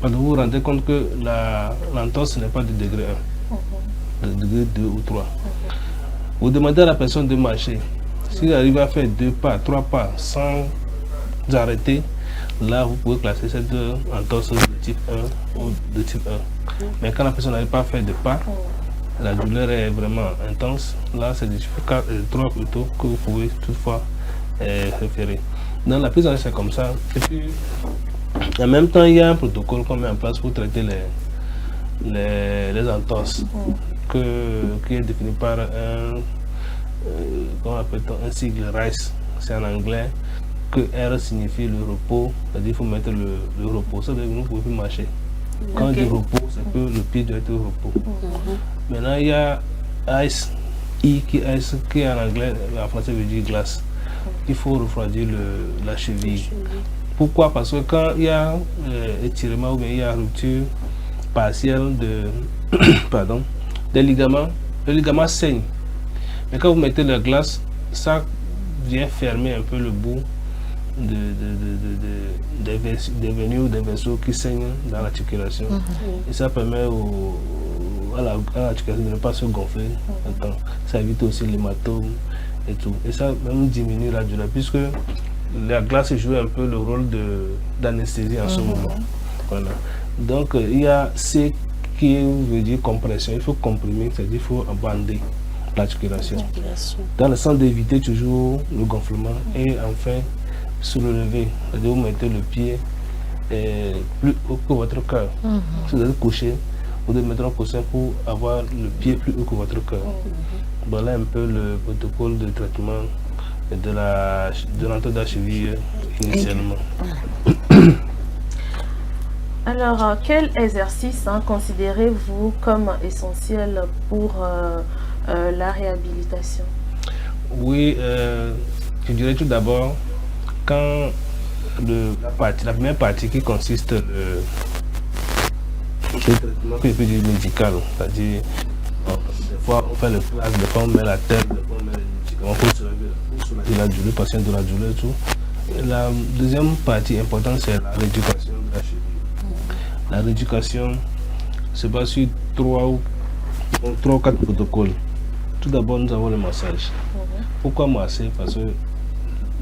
vous vous rendez compte que l'entorse n'est pas de degré 1, de degré 2 ou 3. Vous demandez à la personne de marcher. S'il arrive à faire 2 pas, 3 pas sans arrêter, là vous pouvez classer cette entorse de type 1 ou de type 1. Mais quand la personne n'arrive pas à faire de pas, la douleur est vraiment intense, là c'est du type 3 plutôt que vous pouvez toutefois référer. Dans la prise en charge, c'est comme ça. Et puis, en même temps, il y a un protocole qu'on met en place pour traiter les entorses, qui est défini par un sigle RICE, c'est en anglais, que R signifie le repos, c'est-à-dire qu'il faut mettre le repos, ça veut dire que vous ne pouvez plus marcher. Quand on dit repos, c'est que le pied doit être au repos. Maintenant, il y a ICE, qui est en anglais, en français veut dire glace. Il faut refroidir la cheville. Pourquoi? Parce que quand il y a étirement ou bien il y a rupture partielle des ligaments, le ligament saigne. Mais quand vous mettez la glace, ça vient fermer un peu le bout des venues ou des vaisseaux qui saignent dans l'articulation. Et ça permet à l'articulation de ne pas se gonfler. Ça évite aussi l'hématome et tout. Et ça même diminue la douleur, puisque la glace joue un peu le rôle d'anesthésie en ce moment. Voilà. Donc il y a ce qui veut dire compression. Il faut comprimer, c'est-à-dire il faut bander l'articulation. Dans le sens d'éviter toujours le gonflement. Et enfin, soulever, c'est-à-dire vous mettez le pied plus haut que votre cœur. Si vous êtes couché, vous devez mettre un coussin pour avoir le pied plus haut que votre cœur. Voilà un peu le protocole de traitement de l'entrée de la cheville initialement. Alors, quel exercice considérez-vous comme essentiel pour la réhabilitation? Oui, je dirais tout d'abord, quand la première partie qui consiste le traitement médical, c'est-à-dire des fois on fait le place, des fois on met la tête, des fois on met les médicaments pour soulager la douleur, le patient de la douleur et tout. Et la deuxième partie importante, c'est la rééducation de la cheville. La rééducation se base sur 3 ou 4 protocoles. Tout d'abord, nous avons le massage. Pourquoi masser? Parce que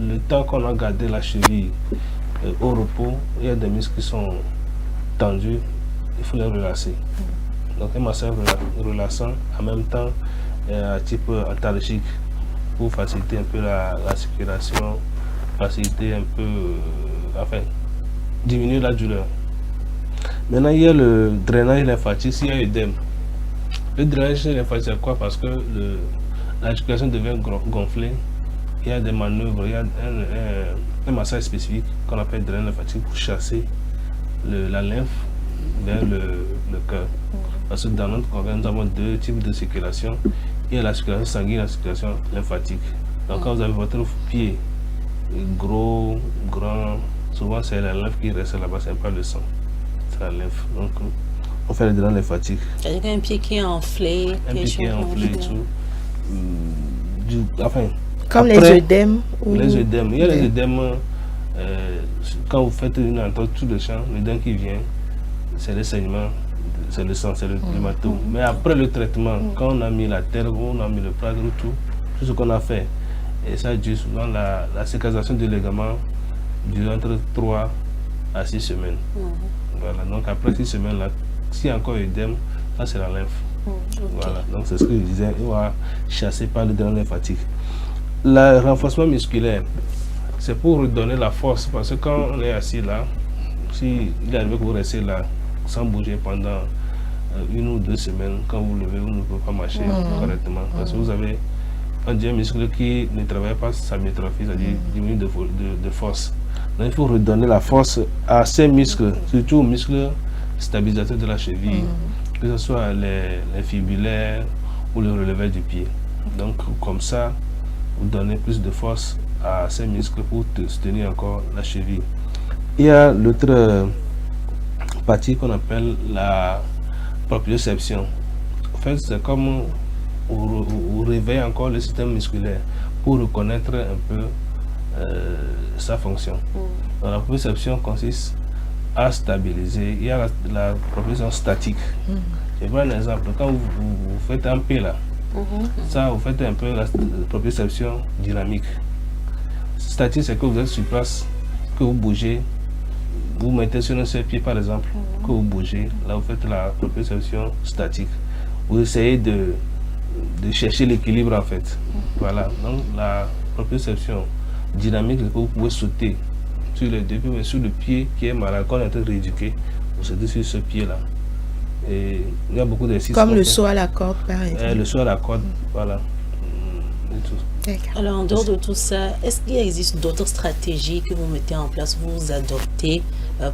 le temps qu'on a gardé la cheville au repos, il y a des muscles qui sont tendus, il faut les relâcher. Donc un massage relaxant, en même temps type antalgique, pour faciliter un peu la circulation, faciliter un peu, enfin, diminuer la douleur. Maintenant, il y a le drainage lymphatique, s'il y a œdème. Le drainage lymphatique, c'est quoi? Parce que l'articulation devient gonflée. Il y a des manœuvres, il y a un massage spécifique qu'on appelle drainage lymphatique pour chasser la lymphe vers le cœur. Parce que dans notre corps, nous avons 2 types de circulation. Il y a la circulation sanguine et la circulation lymphatique. Donc quand vous avez votre pied gros, grand, souvent c'est la lymphe qui reste là-bas, c'est pas le sang. C'est la lymphe. Donc on fait le drainage lymphatique. C'est-à-dire qu'un pied qui est enflé. Un pied qui est enflé et tout. Enfin, comme après, les œdèmes. Les œdèmes. Il y a les œdèmes, quand vous faites une entorse tout le champ, l'œdème qui vient, c'est le saignement, c'est le sang, c'est l'hématome. Mais après le traitement, quand on a mis la terre, on a mis le plâtre, tout ce qu'on a fait, et ça dure souvent la cicatrisation du ligament dure entre 3 à 6 semaines. Voilà, donc après 6 semaines, là, s'il y a encore œdème, ça c'est la lymphe. Voilà, donc c'est ce que je disais, on va chasser par le drainage lymphatique. Le renforcement musculaire, c'est pour redonner la force, parce que quand on est assis là, si il arrive que vous restez là sans bouger pendant 1 ou 2 semaines, quand vous levez, vous ne pouvez pas marcher correctement, parce que vous avez un muscle qui ne travaille pas sa myétrophie, c'est-à-dire diminue de force. Donc il faut redonner la force à ces muscles, surtout aux muscles stabilisateurs de la cheville, que ce soit les fibulaires ou le relevé du pied. Donc comme ça, vous donnez plus de force à ces muscles pour soutenir encore la cheville. Il y a l'autre partie qu'on appelle la proprioception. En fait, c'est comme on réveille encore le système musculaire pour reconnaître un peu sa fonction. Donc, la proprioception consiste à stabiliser. Il y a la proprioception statique. Je vais prendre un exemple. Quand vous faites un pied là, ça vous faites un peu la proprioception dynamique. Statique, c'est que vous êtes sur place, que vous bougez, vous mettez sur un seul pied par exemple, que vous bougez, là vous faites la proprioception statique. Vous essayez de chercher l'équilibre en fait. Voilà, donc la proprioception dynamique, c'est que vous pouvez sauter sur les 2 pieds, mais sur le pied qui est malade, qu'on est en train de rééduquer, vous sautez sur ce pied là. Et il y a beaucoup d'exercices. Comme le saut à la corde par exemple. Le saut à la corde, voilà. Et tout. Alors en dehors de tout ça, est-ce qu'il existe d'autres stratégies que vous mettez en place, vous adoptez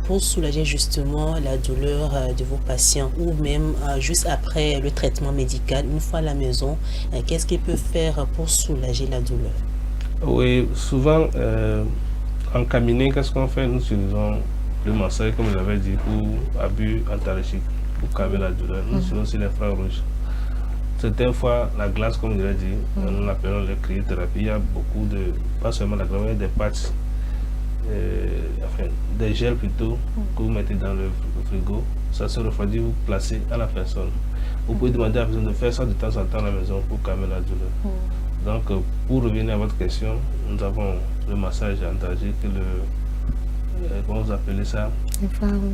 pour soulager justement la douleur de vos patients, ou même juste après le traitement médical, une fois à la maison, qu'est-ce qu'ils peuvent faire pour soulager la douleur? Oui, souvent en cabinet, qu'est-ce qu'on fait? Nous utilisons le massage, comme je l'avais dit, pour abus antalgiques, pour calmer la douleur. Nous utilisons aussi l'infrarouge. certaines fois, la glace, comme je l'ai dit, nous l'appelons la cryothérapie. Il y a beaucoup de, pas seulement la glace, mais des patchs, enfin, des gels plutôt, que vous mettez dans le frigo. Ça se refroidit, vous placez à la personne. Vous pouvez demander à la personne de faire ça de temps en temps à la maison pour calmer la douleur. Donc, pour revenir à votre question, nous avons le massage antalgique, comment vous appelez ça?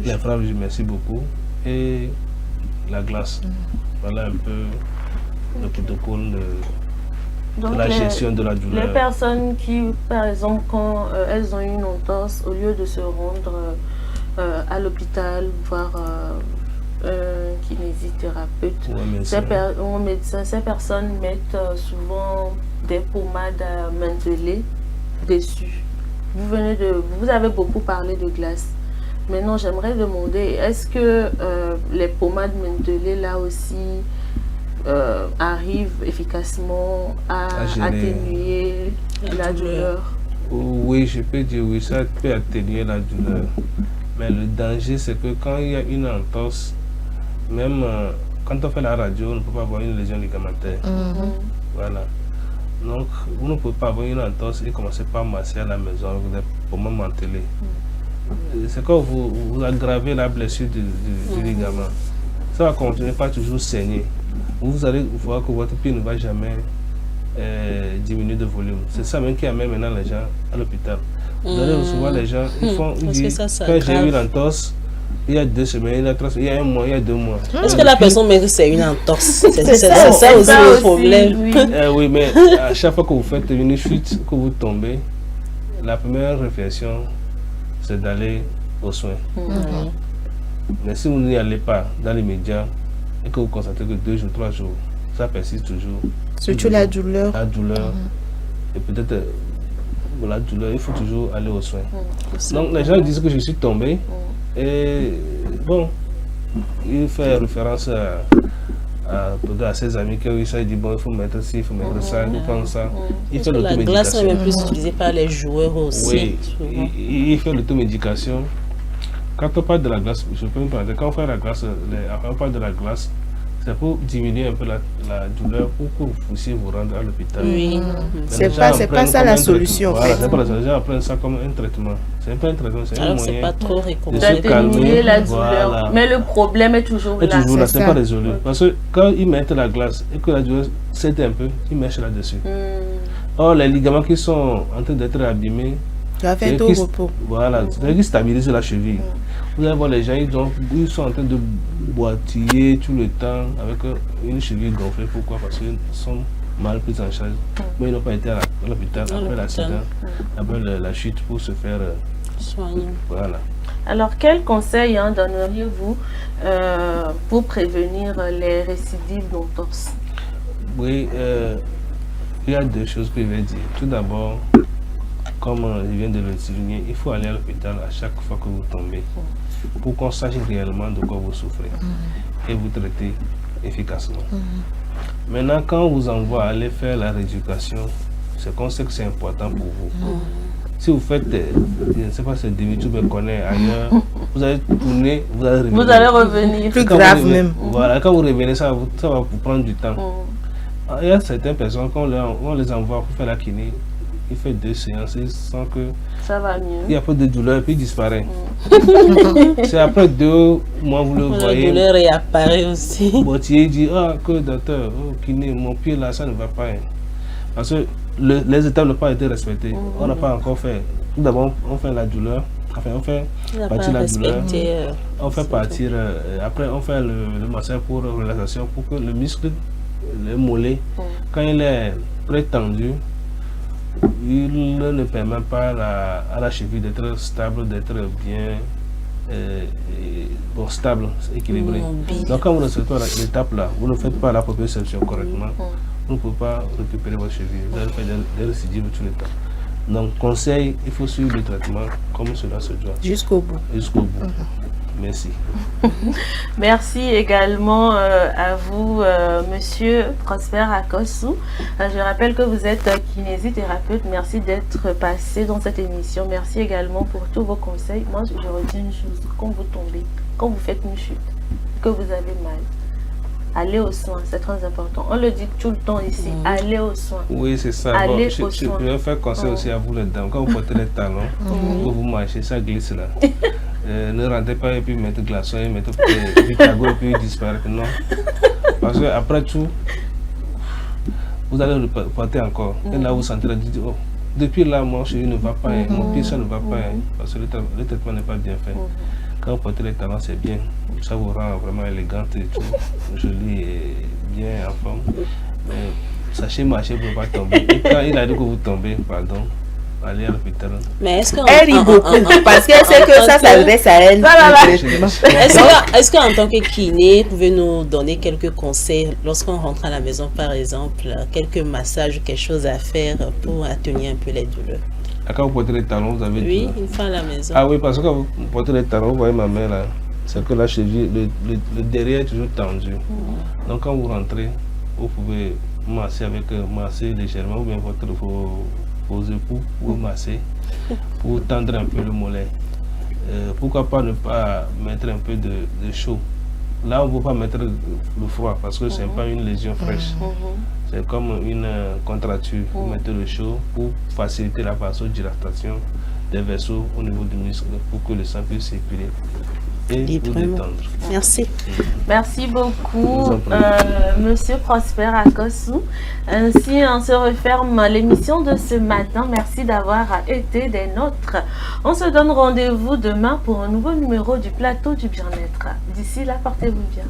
L'infrarouge, merci beaucoup. Et la glace. Voilà un peu le protocole de la gestion de la douleur. Les personnes qui, par exemple, quand elles ont une entorse, au lieu de se rendre à l'hôpital, voir un kinésithérapeute ou un médecin, ces personnes mettent souvent des pommades à mentholées dessus. Vous avez beaucoup parlé de glace. Maintenant, j'aimerais demander, est-ce que les pommades mentholées là aussi arrivent efficacement à atténuer la douleur? Oui, je peux dire oui, ça peut atténuer la douleur. Mais le danger, c'est que quand il y a une entorse, même quand on fait la radio, on ne peut pas avoir une lésion ligamentaire. Voilà. Donc, vous ne pouvez pas avoir une entorse et commencer par masser à la maison avec des pommes mentholées. C'est quand vous aggravez la blessure du ligament. Ça va continuer par toujours saigner. Vous allez voir que votre pied ne va jamais diminuer de volume. C'est ça même qui amène maintenant les gens à l'hôpital. Vous allez recevoir les gens, ils disent, quand j'ai eu une entorse, il y a 2 semaines, il y a 1 mois, il y a 2 mois. Est-ce que la personne mérite c'est une entorse? C'est ça aussi le problème. Oui, mais à chaque fois que vous faites une chute, que vous tombez, la première réflexion, c'est d'aller aux soins. Mais si vous n'y allez pas dans les médias et que vous constatez que 2 jours, 3 jours, ça persiste toujours. Surtout la douleur. La douleur. Et peut-être la douleur, il faut toujours aller aux soins. Donc les gens disent que je suis tombé. Et bon, il fait référence à ses amis qui il dit bon, il faut mettre ci, il faut mettre ça, il faut prendre ça. Il fait la glace est même plus utilisée par les joueurs aussi. Oui, il fait l'automédication. Quand on parle de la glace, je peux me parler, quand on fait la glace, on parle de la glace, c'est pour diminuer un peu la douleur pour que vous puissiez vous rendre à l'hôpital. Oui. C'est pas ça la solution. Voilà, c'est pas la solution. Les gens prennent ça comme un traitement. C'est pas un traitement, c'est un moyen. C'est pas trop recommandé. D'atténuer la douleur. Voilà. Mais le problème est toujours là. Toujours là, c'est pas résolu. Parce que quand ils mettent la glace et que la douleur cède un peu, ils mèchent là-dessus. Or, les ligaments qui sont en train d'être abîmés, au repos. Voilà, c'est-à-dire qu'ils stabilisent la cheville. Vous allez voir les gens, ils sont en train de boitiller tout le temps avec une cheville gonflée. Pourquoi? Parce qu'ils sont mal pris en charge. Mais ils n'ont pas été à l'hôpital après l'accident, après la chute pour se faire soigner. Voilà. Alors, quels conseils donneriez-vous pour prévenir les récidives d'entorse? Oui, il y a 2 choses que je vais dire. Tout d'abord, comme je viens de le souligner, il faut aller à l'hôpital à chaque fois que vous tombez pour qu'on sache réellement de quoi vous souffrez et vous traiter efficacement. Maintenant, quand on vous envoie aller faire la rééducation, c'est qu'on sait que c'est important pour vous. Si vous faites, je ne sais pas si c'est des YouTube connaît ailleurs, vous allez tourner, vous allez revenir. Vous allez revenir. Plus grave même. Voilà, quand vous revenez, ça va vous prendre du temps. Il y a certaines personnes, quand on les envoie pour faire la kiné, il fait 2 séances, il sent que ça va mieux. Il y a peu de douleur et puis il disparaît. C'est après 2 mois, vous le voyez. La douleur réapparaît aussi. Botier dit, ah, que docteur, kiné, mon pied là, ça ne va pas. Parce que les étapes n'ont pas été respectées. On n'a pas encore fait. Tout d'abord, on fait la douleur. Enfin, on fait partir la douleur. On fait partir. Après, on fait le massage pour relaxation pour que le muscle, le mollet, quand il est prétendu, il ne permet pas à la cheville d'être stable, d'être bien stable, équilibré. Donc quand vous recevez l'étape là, vous ne faites pas la proprioception correctement, vous ne pouvez pas récupérer votre cheville, vous allez faire des récidives tout le temps. Donc conseil, il faut suivre le traitement comme cela se doit. Jusqu'au bout. Jusqu'au bout. Merci. Merci également à vous, Monsieur Prosper Akosu. Je rappelle que vous êtes kinésithérapeute. Merci d'être passé dans cette émission. Merci également pour tous vos conseils. Moi, je retiens une chose. Quand vous tombez, quand vous faites une chute, que vous avez mal, allez aux soins, c'est très important. On le dit tout le temps ici, allez aux soins. Oui, c'est ça. Allez Bon, aux je soins. vais faire conseil aussi à vous les dames. Quand vous portez les talons, quand vous marchez, ça glisse là. Ne rentrez pas et puis mettez glaçons et mettez Vitago et puis disparaître. Non. Parce que après tout, vous allez reporter encore. Et là, vous sentez oh, depuis là, mon chéri ne va pas, mon pied ça ne va pas, parce que le traitement n'est pas bien fait. Quand vous portez les talons, c'est bien. Ça vous rend vraiment élégante et tout, jolie et bien en forme. Mais sachez marcher pour ne pas tomber. Et quand il a dit que vous tombez, pardon, allez à l'hôpital. Mais est-ce Elle rit beaucoup parce qu'elle sait que ça s'adresse à elle. Est-ce qu'en tant que kiné, vous pouvez nous donner quelques conseils lorsqu'on rentre à la maison, par exemple, quelques massages, quelque chose à faire pour atténuer un peu les douleurs? Quand vous portez les talons, vous avez Oui, une fois à la maison. Ah oui, parce que quand vous portez les talons, vous voyez ma main là, c'est que la cheville, le derrière est toujours tendu. Donc quand vous rentrez, vous pouvez masser masser légèrement ou bien vos époux, vous masser pour tendre un peu le mollet. Pourquoi pas ne pas mettre un peu de chaud? Là, on ne peut pas mettre le froid parce que ce n'est pas une lésion fraîche. C'est comme une contracture. Vous mettez le chaud pour faciliter la vasodilatation des vaisseaux au niveau du muscle pour que le sang puisse circuler et vous détendre. Merci. Merci beaucoup, Monsieur Prosper Akosu. Ainsi, on se referme l'émission de ce matin. Merci d'avoir été des nôtres. On se donne rendez-vous demain pour un nouveau numéro du Plateau du Bien-être. D'ici là, portez-vous bien.